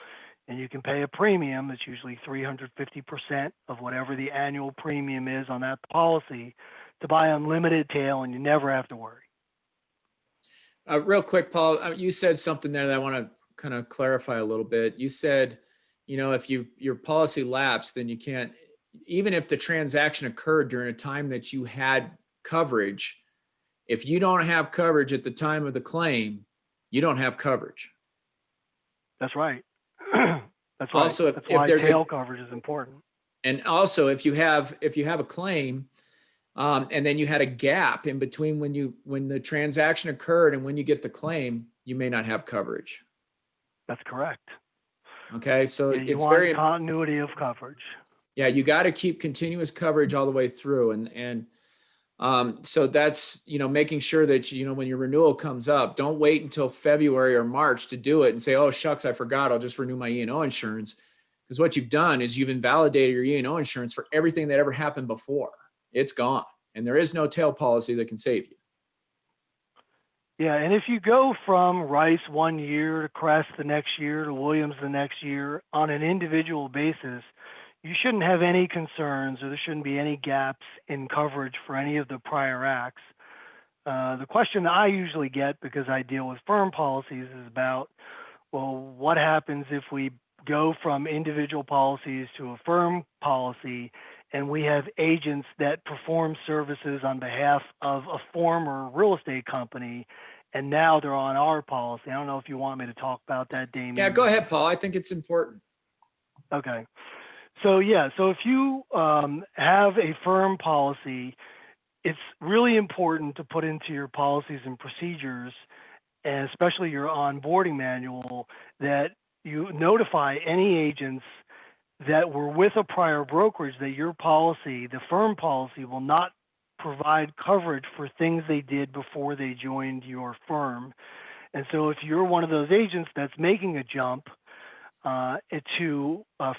and you can pay a premium that's usually 350% of whatever the annual premium is on that policy to buy unlimited tail, and you never have to worry. Real quick, Paul, you said something there that I want to kind of clarify a little bit. You said, if your policy lapsed, then you can't, even if the transaction occurred during a time that you had coverage, if you don't have coverage at the time of the claim, you don't have coverage. That's right. That's right. Also, That's if why there's tail coverage is important. And also, if you have a claim, and then you had a gap in between when the transaction occurred and when you get the claim, you may not have coverage. That's correct. Okay, so Yeah, you it's want very continuity of coverage. Yeah, you got to keep continuous coverage all the way through, and so that's making sure that when your renewal comes up, don't wait until February or March to do it and say, oh shucks, I forgot, I'll just renew my E&O insurance, because what you've done is you've invalidated your E&O insurance for everything that ever happened before. It's gone, and there is no tail policy that can save you. Yeah, and if you go from Rice 1 year to Crest the next year to Williams the next year on an individual basis, you shouldn't have any concerns, or there shouldn't be any gaps in coverage for any of the prior acts. The question I usually get, because I deal with firm policies, is about, well, what happens if we go from individual policies to a firm policy, and we have agents that perform services on behalf of a former real estate company, and now they're on our policy. I don't know if you want me to talk about that, Damian. Yeah, go ahead, Paul. I think it's important. Okay. So if you have a firm policy, it's really important to put into your policies and procedures, and especially your onboarding manual, that you notify any agents that were with a prior brokerage that your policy, the firm policy, will not provide coverage for things they did before they joined your firm. And so if you're one of those agents that's making a jump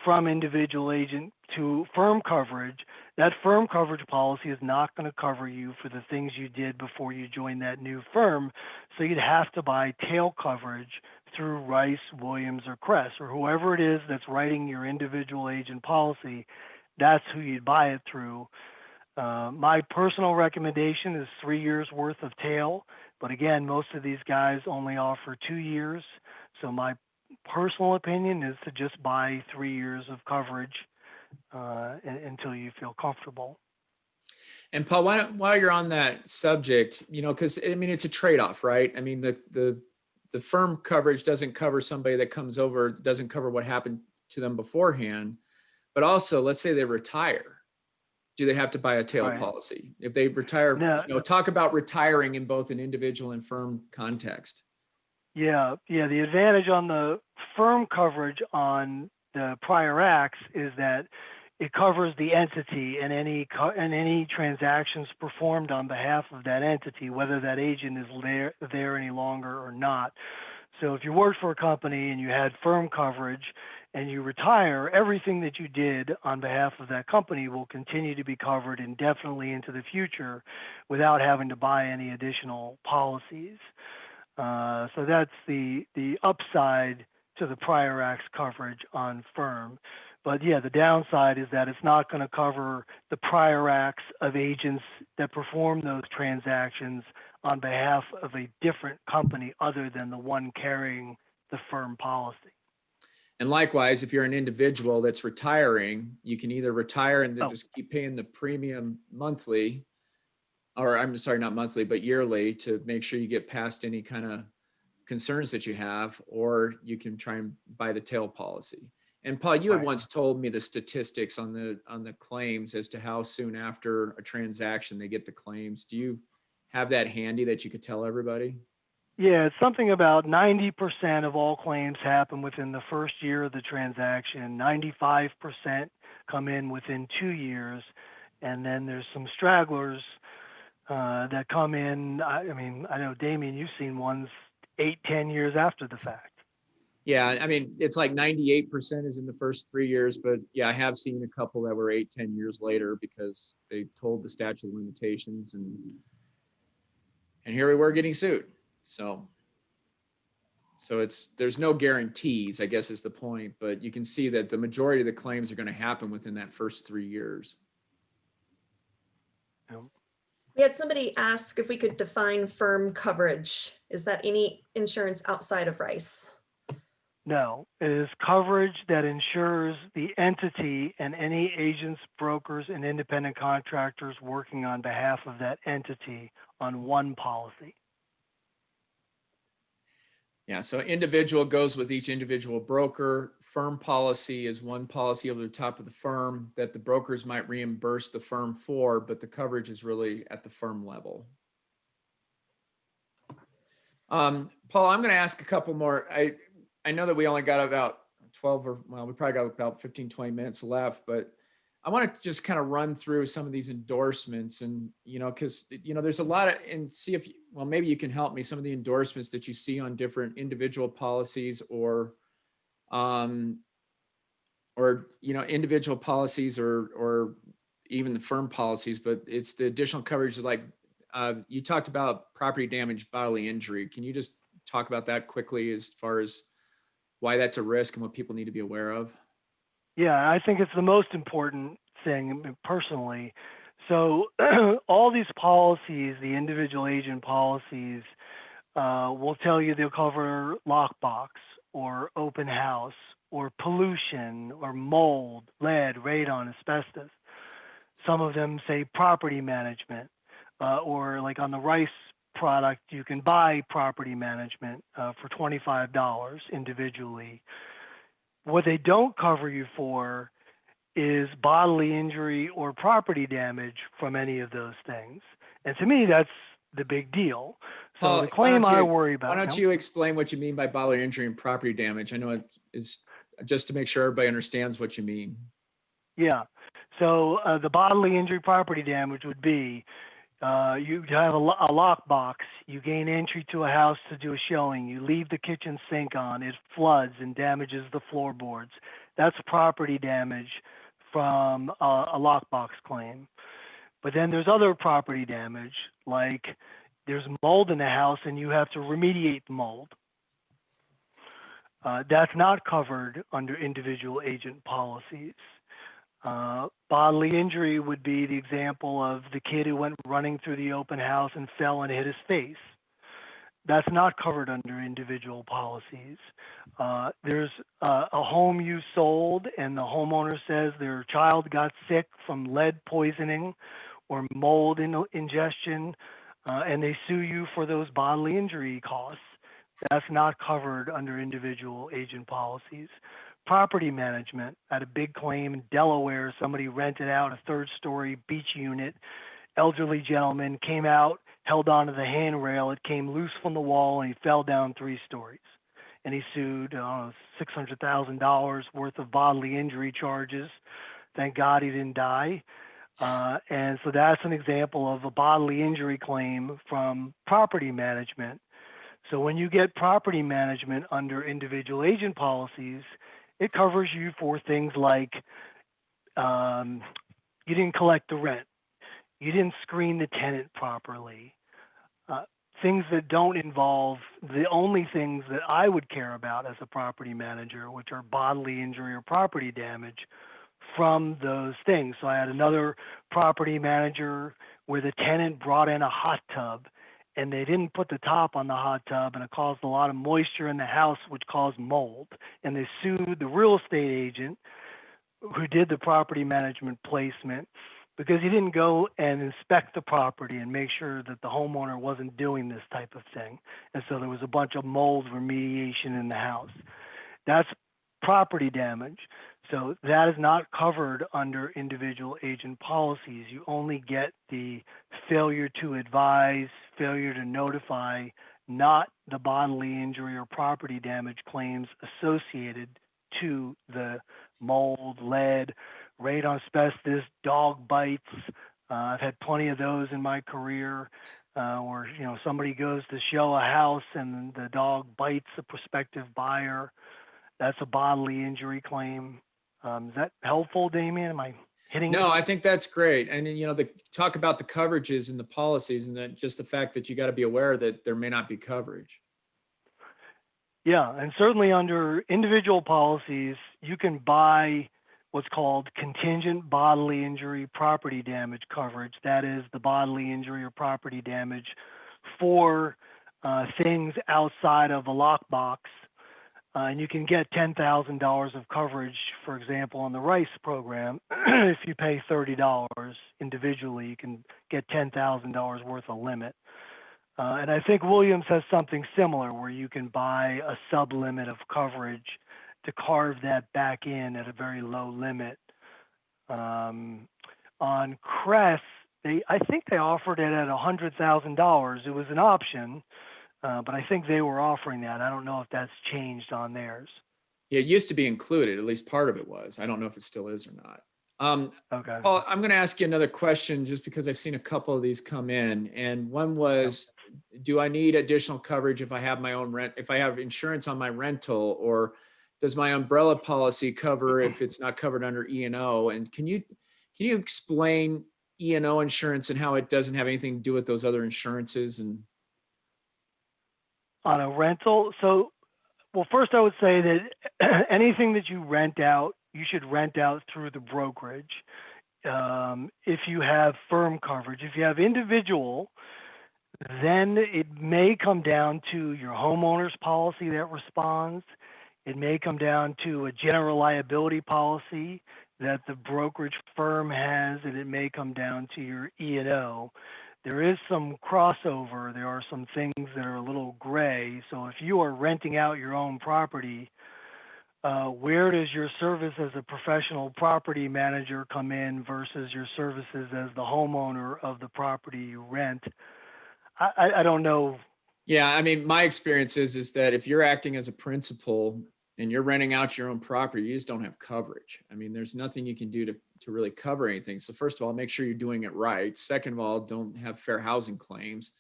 from individual agent to firm coverage, that firm coverage policy is not going to cover you for the things you did before you joined that new firm. So you'd have to buy tail coverage through Rice, Williams, or Crest, or whoever it is that's writing your individual agent policy. That's who you'd buy it through. My personal recommendation is 3 years worth of tail, but again, most of these guys only offer 2 years. So my personal opinion is to just buy 3 years of coverage until you feel comfortable. And Paul, while you're on that subject, because it's a trade-off, right? I mean, the firm coverage doesn't cover somebody that comes over, doesn't cover what happened to them beforehand. But also, let's say they retire. Do they have to buy a tail policy? If they retire, talk about retiring in both an individual and firm context. Yeah. The advantage on the firm coverage on the prior acts is that it covers the entity and any transactions performed on behalf of that entity, whether that agent is there any longer or not. So if you worked for a company and you had firm coverage and you retire, everything that you did on behalf of that company will continue to be covered indefinitely into the future without having to buy any additional policies. So that's the upside to the prior acts coverage on firm. But yeah, the downside is that it's not going to cover the prior acts of agents that perform those transactions on behalf of a different company other than the one carrying the firm policy. And likewise, if you're an individual that's retiring, you can either retire and then just keep paying the premium monthly, or I'm sorry, not monthly, but yearly, to make sure you get past any kind of concerns that you have, or you can try and buy the tail policy. And Paul, you had once told me the statistics on the claims as to how soon after a transaction they get the claims. Do you have that handy that you could tell everybody? Yeah, it's something about 90% of all claims happen within the first year of the transaction. 95% come in within 2 years, and then there's some stragglers that come in. I know, Damian, you've seen ones 8-10 years after the fact. Yeah, it's like 98% is in the first 3 years, but yeah, I have seen a couple that were 8-10 years later because they told the statute of limitations, and here we were getting sued. So So there's no guarantees, I guess is the point, but you can see that the majority of the claims are going to happen within that first 3 years. We had somebody ask if we could define firm coverage. Is that any insurance outside of Rice? No, it is coverage that insures the entity and any agents, brokers, and independent contractors working on behalf of that entity on one policy. Yeah, so individual goes with each individual broker. Firm policy is one policy over the top of the firm that the brokers might reimburse the firm for, but the coverage is really at the firm level. Paul, I'm going to ask a couple more. I know that we only got about 12 or, well, we probably got about 15, 20 minutes left, but I want to just kind of run through some of these endorsements and, because, there's a lot of, and see if, well, maybe you can help me, some of the endorsements that you see on different individual policies or individual policies or even the firm policies, but it's the additional coverage like you talked about property damage, bodily injury. Can you just talk about that quickly as far as why that's a risk and what people need to be aware of? Yeah, I think it's the most important thing personally. So all these policies, the individual agent policies, will tell you they'll cover lockbox or open house or pollution or mold, lead, radon, asbestos. Some of them say property management, or like on the Rice product, you can buy property management for $25 individually. What they don't cover you for is bodily injury or property damage from any of those things. And to me, that's the big deal. So Paul, the claim I worry about. Why don't you explain what you mean by bodily injury and property damage? I know it is just to make sure everybody understands what you mean. Yeah. So the bodily injury property damage would be you have a lockbox, you gain entry to a house to do a showing, you leave the kitchen sink on, it floods and damages the floorboards. That's property damage from a lockbox claim. But then there's other property damage, like there's mold in the house and you have to remediate the mold. That's not covered under individual agent policies. Bodily injury would be the example of the kid who went running through the open house and fell and hit his face. That's not covered under individual policies. There's a home you sold and the homeowner says their child got sick from lead poisoning or mold ingestion, and they sue you for those bodily injury costs. That's not covered under individual agent policies. Property management, at a big claim in Delaware, somebody rented out a third-story beach unit. Elderly gentleman came out, held onto the handrail. It came loose from the wall, and he fell down 3 stories. And he sued $600,000 worth of bodily injury charges. Thank God he didn't die. And so that's an example of a bodily injury claim from property management. So when you get property management under individual agent policies, it covers you for things like you didn't collect the rent, you didn't screen the tenant properly, things that don't involve the only things that I would care about as a property manager, which are bodily injury or property damage from those things. So I had another property manager where the tenant brought in a hot tub and they didn't put the top on the hot tub and it caused a lot of moisture in the house, which caused mold. And they sued the real estate agent who did the property management placement because he didn't go and inspect the property and make sure that the homeowner wasn't doing this type of thing. And so there was a bunch of mold remediation in the house. That's property damage. So that is not covered under individual agent policies. You only get the failure to advise, failure to notify, not the bodily injury or property damage claims associated to the mold, lead, radon, asbestos, dog bites. I've had plenty of those in my career where somebody goes to show a house and the dog bites a prospective buyer. That's a bodily injury claim. Is that helpful, Damian? Am I hitting it? No, I think that's great. And the talk about the coverages and the policies and then just the fact that you got to be aware that there may not be coverage. Yeah, and certainly under individual policies, you can buy what's called contingent bodily injury property damage coverage. That is the bodily injury or property damage for things outside of a lockbox. And you can get $10,000 of coverage, for example, on the RICE program. If you pay $30 individually, you can get $10,000 worth of limit. And I think Williams has something similar where you can buy a sub-limit of coverage to carve that back in at a very low limit. On Crest, I think they offered it at $100,000. It was an option, but I think they were offering that. I don't know if that's changed on theirs. Yeah, it used to be included, at least part of it was. I don't know if it still is or not. Okay. Paul, I'm going to ask you another question just because I've seen a couple of these come in. And one was, do I need additional coverage if I have my own rent, if I have insurance on my rental, or does my umbrella policy cover if it's not covered under E&O? And can you explain E&O insurance and how it doesn't have anything to do with those other insurances? And on a rental? So, well, first I would say that anything that you rent out, you should rent out through the brokerage. If you have firm coverage, if you have individual, then it may come down to your homeowner's policy that responds. It may come down to a general liability policy that the brokerage firm has, and it may come down to your E&O. There is some crossover. There are some things that are a little gray. So if you are renting out your own property, where does your service as a professional property manager come in versus your services as the homeowner of the property you rent? I don't know. yeah, I mean, my experience is that if you're acting as a principal and you're renting out your own property, you just don't have coverage. I mean, there's nothing you can do to really cover anything. So first of all, make sure you're doing it right. Second of all, don't have fair housing claims.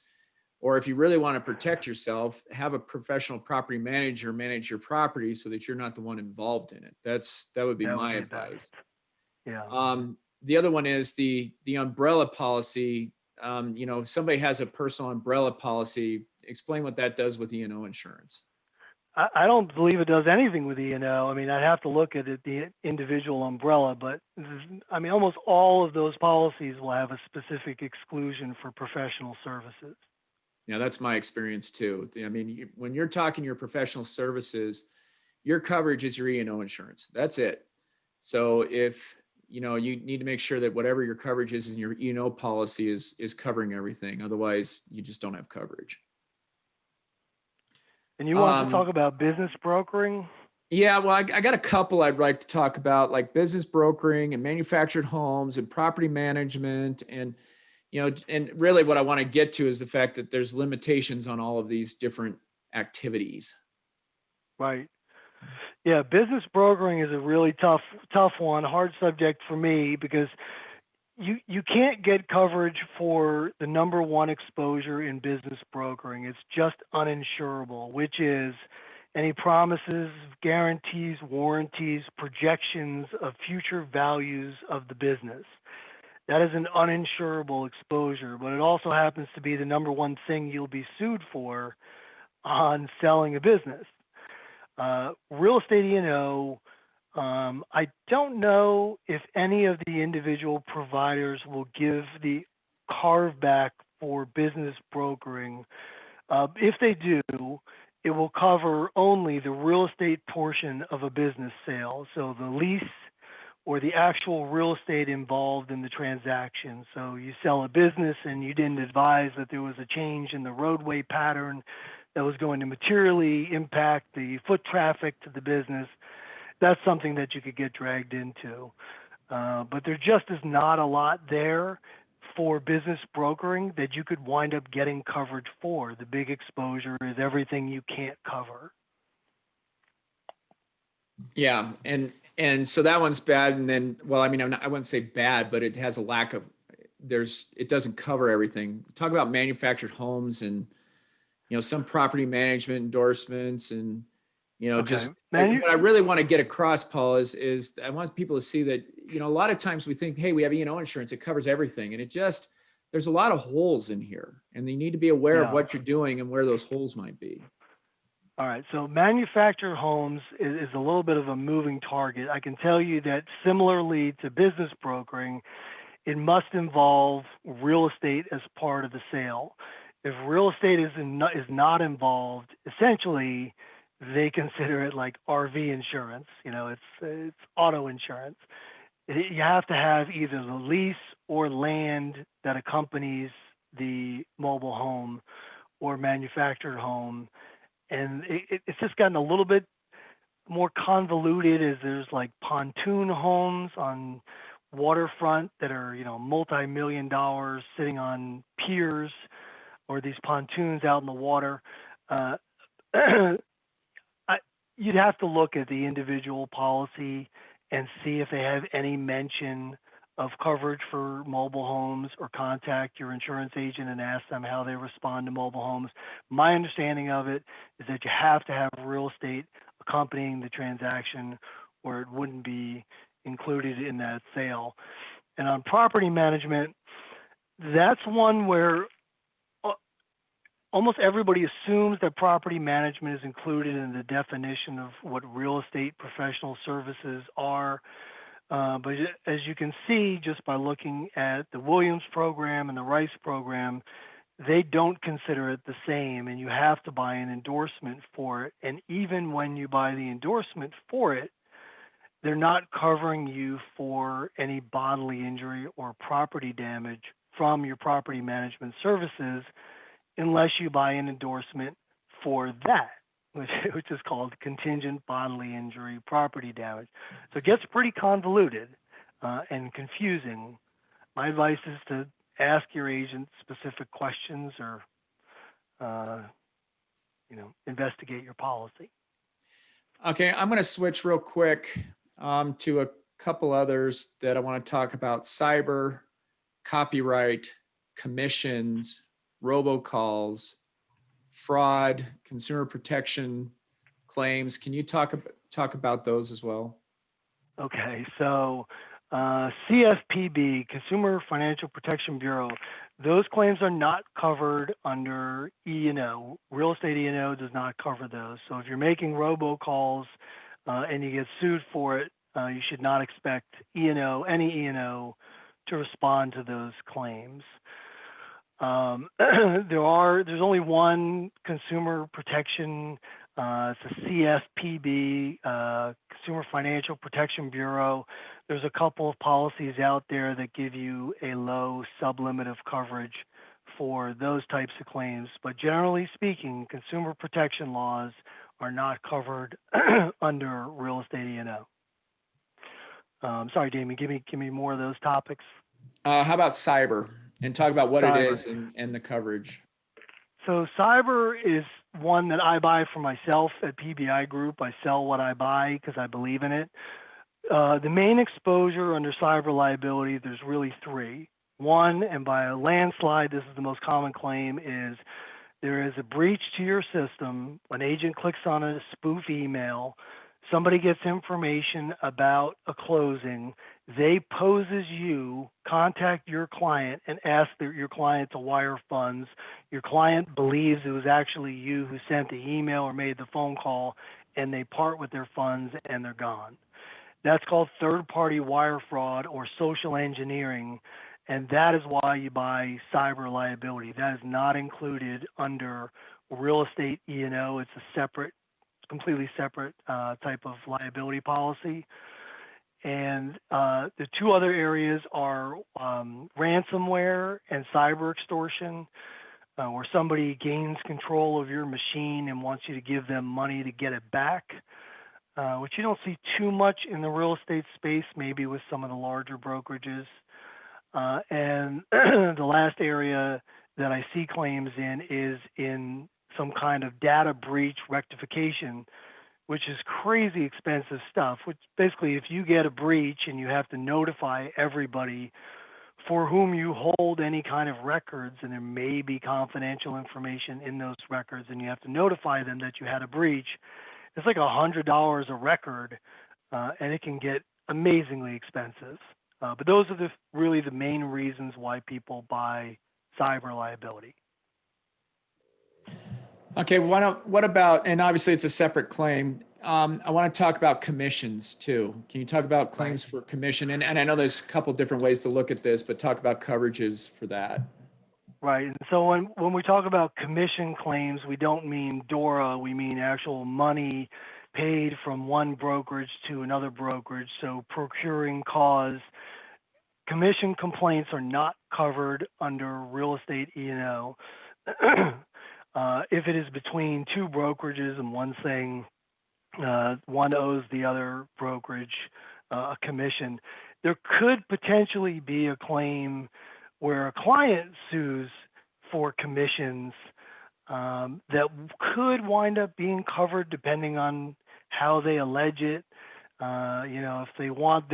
Or if you really want to protect yourself, have a professional property manager manage your property so that you're not the one involved in it. That would be my advice. Yeah. The other one is the umbrella policy. Somebody has a personal umbrella policy. Explain what that does with E&O insurance. I don't believe it does anything with E&O. I mean, I'd have to look at it, the individual umbrella, but I mean, almost all of those policies will have a specific exclusion for professional services. Yeah, that's my experience too. I mean, when you're talking your professional services, your coverage is your E&O insurance. That's it. So if you need to make sure that whatever your coverage is in your E&O policy is covering everything. Otherwise, you just don't have coverage. And you want to talk about business brokering? Yeah, well, I got a couple I'd like to talk about, like business brokering and manufactured homes and property management. And, and really what I want to get to is the fact that there's limitations on all of these different activities. Right. Yeah, business brokering is a really tough one, hard subject for me, because you can't get coverage for the number one exposure in business brokering. It's just uninsurable, which is any promises, guarantees, warranties, projections of future values of the business. That is an uninsurable exposure, but it also happens to be the number one thing you'll be sued for on selling a business. Real estate E&O, I don't know if any of the individual providers will give the carve back for business brokering. If they do, it will cover only the real estate portion of a business sale. So the lease or the actual real estate involved in the transaction. So you sell a business and you didn't advise that there was a change in the roadway pattern that was going to materially impact the foot traffic to the business. That's something that you could get dragged into. But there just is not a lot there for business brokering that you could wind up getting coverage for. The big exposure is everything you can't cover. Yeah, and so that one's bad. And then, well, I mean, I wouldn't say bad, but it has a lack of, it doesn't cover everything. Talk about manufactured homes and, some property management endorsements and, just what I really want to get across, Paul, is I want people to see that, a lot of times we think, hey, we have E&O insurance, it covers everything. And there's a lot of holes in here, and you need to be aware of what you're doing and where those holes might be. All right, so manufactured homes is a little bit of a moving target. I can tell you that similarly to business brokering, it must involve real estate as part of the sale. If real estate is not involved, essentially they consider it like RV insurance. You know, it's auto insurance. You have to have either the lease or land that accompanies the mobile home or manufactured home, and it's just gotten a little bit more convoluted as there's like pontoon homes on waterfront that are, you know, multi-million dollars sitting on piers, or these pontoons out in the water. Uh, you'd have to look at the individual policy and see if they have any mention of coverage for mobile homes, or contact your insurance agent and ask them how they respond to mobile homes. My understanding of it is that you have to have real estate accompanying the transaction, or it wouldn't be included in that sale. And on property management, that's one where almost everybody assumes that property management is included in the definition of what real estate professional services are. But as you can see, just by looking at the Williams program and the Rice program, they don't consider it the same, and you have to buy an endorsement for it. And even when you buy the endorsement for it, they're not covering you for any bodily injury or property damage from your property management services unless you buy an endorsement for that, which is called contingent bodily injury property damage. So it gets pretty convoluted and confusing. My advice is to ask your agent specific questions, or investigate your policy. Okay, I'm going to switch real quick to a couple others that I want to talk about: cyber, copyright, commissions, robocalls, fraud, consumer protection claims. Can you talk about those as well? Okay, so CFPB, Consumer Financial Protection Bureau, those claims are not covered under E&O. Real estate E&O does not cover those. So if you're making robocalls and you get sued for it, you should not expect any E&O to respond to those claims. There's only one consumer protection. It's a CFPB, Consumer Financial Protection Bureau. There's a couple of policies out there that give you a low sublimit of coverage for those types of claims. But generally speaking, consumer protection laws are not covered under real estate E&O. Sorry, Damian, give me more of those topics. How about cyber? And talk about what Cyber. it is and the coverage. So cyber is one that I buy for myself at PBI Group. I sell what I buy because I believe in it. The main exposure under cyber liability, there's really three. One, and by a landslide, this is the most common claim, is there is a breach to your system. An agent clicks on a spoof email. Somebody gets information about a closing. They pose as you, contact your client and ask your client to wire funds. Your client believes it was actually you who sent the email or made the phone call, and they part with their funds and they're gone. That's called third-party wire fraud or social engineering, and that is why you buy cyber liability. That is not included under real estate E&O. It's a separate, completely separate type of liability policy. And the two other areas are ransomware and cyber extortion, where somebody gains control of your machine and wants you to give them money to get it back, which you don't see too much in the real estate space, maybe with some of the larger brokerages. And the last area that I see claims in is in some kind of data breach rectification, which is crazy expensive stuff, which basically if you get a breach and you have to notify everybody for whom you hold any kind of records, and there may be confidential information in those records, and you have to notify them that you had a breach, it's like $100 a record, and it can get amazingly expensive. But those are really the main reasons why people buy cyber liability. Okay, what about, and obviously it's a separate claim. I want to talk about commissions too. Can you talk about claims for commission? And I know there's a couple different ways to look at this, but talk about coverages for that. Right. And so when we talk about commission claims, we don't mean DORA, we mean actual money paid from one brokerage to another brokerage. So procuring cause. Commission complaints are not covered under real estate E&O. If it is between two brokerages and one saying one owes the other brokerage a commission, there could potentially be a claim where a client sues for commissions that could wind up being covered depending on how they allege it. If they want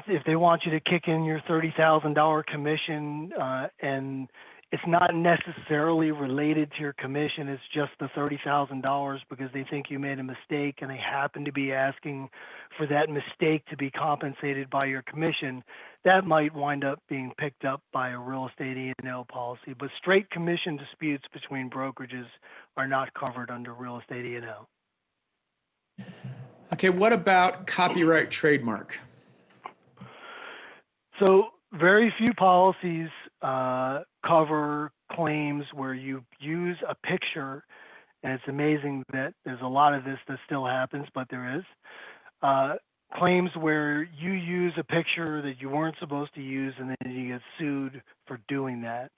if they want you to kick in your $30,000 commission and it's not necessarily related to your commission, it's just the $30,000 because they think you made a mistake and they happen to be asking for that mistake to be compensated by your commission, that might wind up being picked up by a real estate E&O policy. But straight commission disputes between brokerages are not covered under real estate E&O. Okay, what about copyright trademark? So very few policies cover claims where you use a picture, and it's amazing that there's a lot of this that still happens, but there is. Claims where you use a picture that you weren't supposed to use and then you get sued for doing that.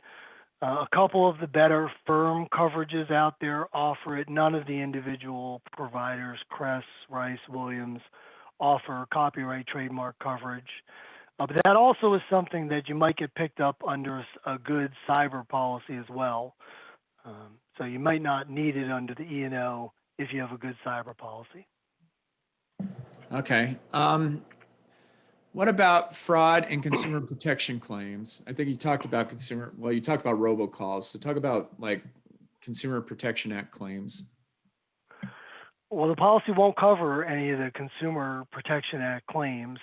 A couple of the better firm coverages out there offer it. None of the individual providers, Crest, Rice, Williams, offer copyright trademark coverage. But that also is something that you might get picked up under a good cyber policy as well. So you might not need it under the E&O if you have a good cyber policy. Okay. What about fraud and consumer protection claims? I think you talked about you talked about robocalls. So talk about like Consumer Protection Act claims. Well, the policy won't cover any of the Consumer Protection Act claims,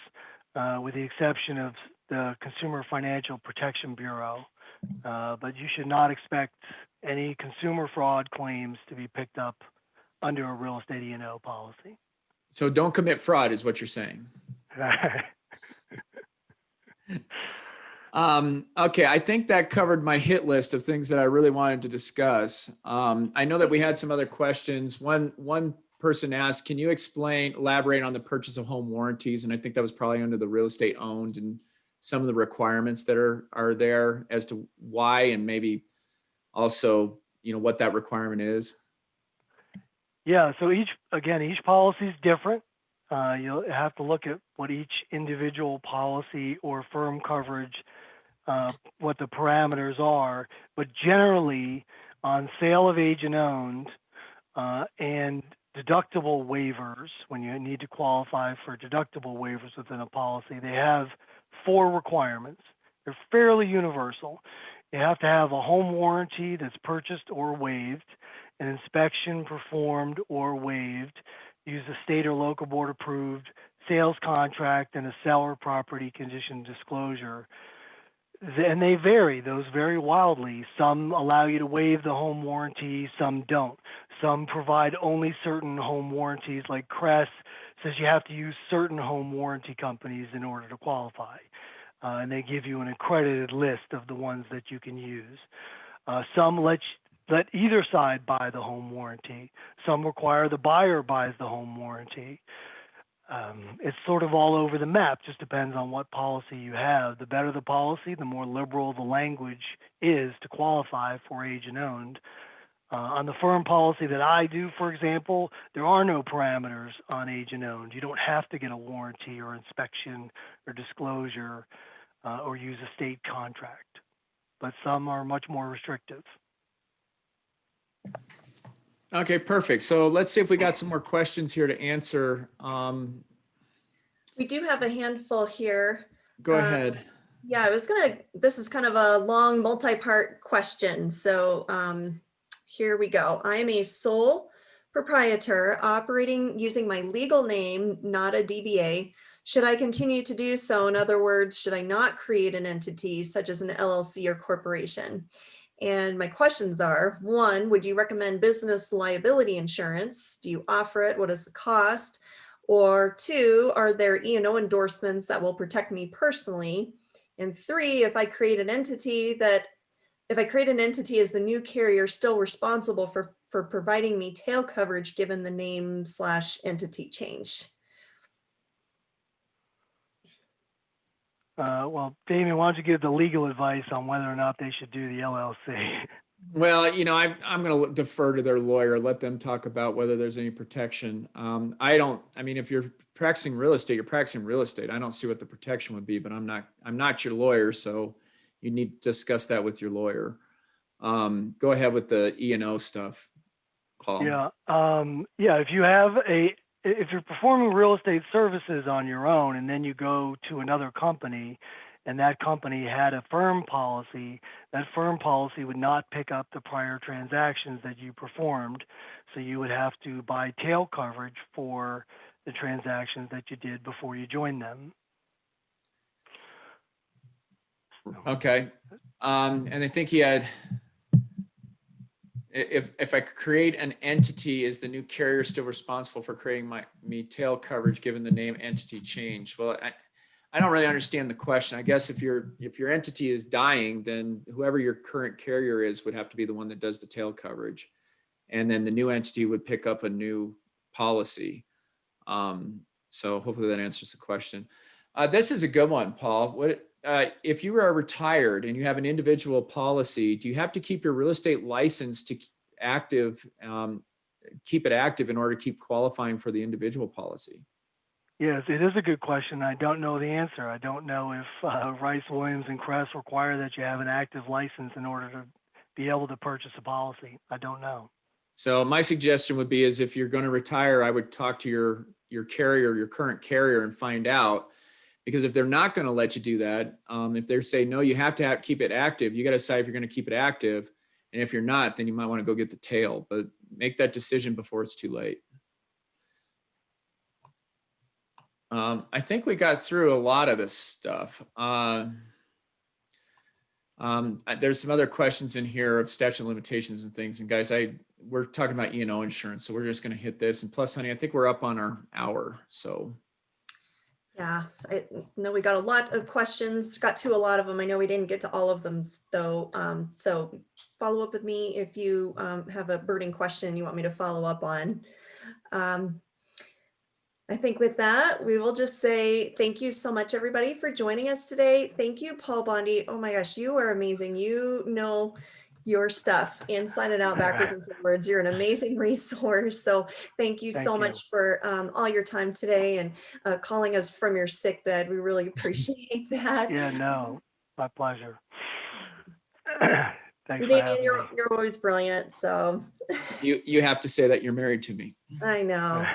with the exception of the Consumer Financial Protection Bureau. But you should not expect any consumer fraud claims to be picked up under a real estate E&O policy. So don't commit fraud is what you're saying. Okay, I think that covered my hit list of things that I really wanted to discuss. I know that we had some other questions. One person asked, can you elaborate on the purchase of home warranties? And I think that was probably under the real estate owned and some of the requirements that are there as to why, and maybe also, what that requirement is. Yeah, so each policy is different. You'll have to look at what each individual policy or firm coverage, what the parameters are. But generally, on sale of agent owned and deductible waivers, when you need to qualify for deductible waivers within a policy, they have 4 requirements. They're fairly universal. You have to have a home warranty that's purchased or waived, an inspection performed or waived, use a state or local board approved sales contract, and a seller property condition disclosure. And they vary wildly. Some allow you to waive the home warranty, some don't. Some provide only certain home warranties, like Crest says you have to use certain home warranty companies in order to qualify. And they give you an accredited list of the ones that you can use. Some let either side buy the home warranty. Some require the buyer buys the home warranty. It's sort of all over the map, just depends on what policy you have. The better the policy, the more liberal the language is to qualify for agent owned. On the firm policy that I do, for example, there are no parameters on agent owned. You don't have to get a warranty or inspection or disclosure or use a state contract, but some are much more restrictive. Okay, perfect. So let's see if we got some more questions here to answer. We do have a handful here. Go ahead. Yeah, this is kind of a long multi-part question. So here we go. I am a sole proprietor operating using my legal name, not a DBA. Should I continue to do so? In other words, should I not create an entity such as an LLC or corporation? And my questions are, one, would you recommend business liability insurance? Do you offer it? What is the cost? Or two, are there E&O endorsements that will protect me personally? And three, if I create an entity, is the new carrier still responsible for providing me tail coverage given the name/entity change? Well, Damian, why don't you give the legal advice on whether or not they should do the LLC? Well, I'm going to defer to their lawyer, let them talk about whether there's any protection. I mean, if you're practicing real estate, you're practicing real estate. I don't see what the protection would be, but I'm not your lawyer. So you need to discuss that with your lawyer. Go ahead with the E&O stuff, Paul. Yeah. If you're performing real estate services on your own and then you go to another company and that company had a firm policy, that firm policy would not pick up the prior transactions that you performed. So you would have to buy tail coverage for the transactions that you did before you joined them. Okay. And I think he had, if I create an entity, is the new carrier still responsible for creating me tail coverage given the name entity change? Well, I don't really understand the question. I guess if your entity is dying, then whoever your current carrier is would have to be the one that does the tail coverage. And then the new entity would pick up a new policy. So hopefully that answers the question. This is a good one, Paul. If you are retired and you have an individual policy, do you have to keep your real estate license to keep it active in order to keep qualifying for the individual policy? Yes, it is a good question. I don't know the answer. I don't know if Rice, Williams, and Kress require that you have an active license in order to be able to purchase a policy. I don't know. So my suggestion would be is if you're going to retire, I would talk to your carrier, your current carrier, and find out. Because if they're not going to let you do that, if they say, no, you have to keep it active, you got to decide if you're going to keep it active. And if you're not, then you might want to go get the tail, but make that decision before it's too late. I think we got through a lot of this stuff. There's some other questions in here of statute of limitations and things. And guys, we're talking about E&O insurance, so we're just going to hit this. And plus, honey, I think we're up on our hour, so. Yeah, I know we got a lot of questions, got to a lot of them. I know we didn't get to all of them though. So follow up with me if you have a burning question you want me to follow up on. I think with that, we will just say thank you so much, everybody, for joining us today. Thank you, Paul Bondy. Oh my gosh, you are amazing. You know your stuff inside and out, backwards and forwards. You're an amazing resource. So thank you so much for all your time today and calling us from your sick bed. We really appreciate that. Yeah, no, my pleasure. Thanks, Damian, you're always brilliant. So you have to say that you're married to me. I know.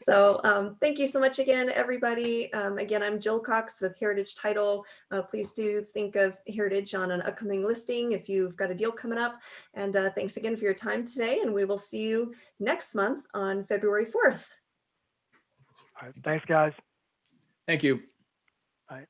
So thank you so much again, everybody. Again, I'm Jill Cox with Heritage Title. Please do think of Heritage on an upcoming listing if you've got a deal coming up. And thanks again for your time today. And we will see you next month on February 4th. All right. Thanks, guys. Thank you. All right.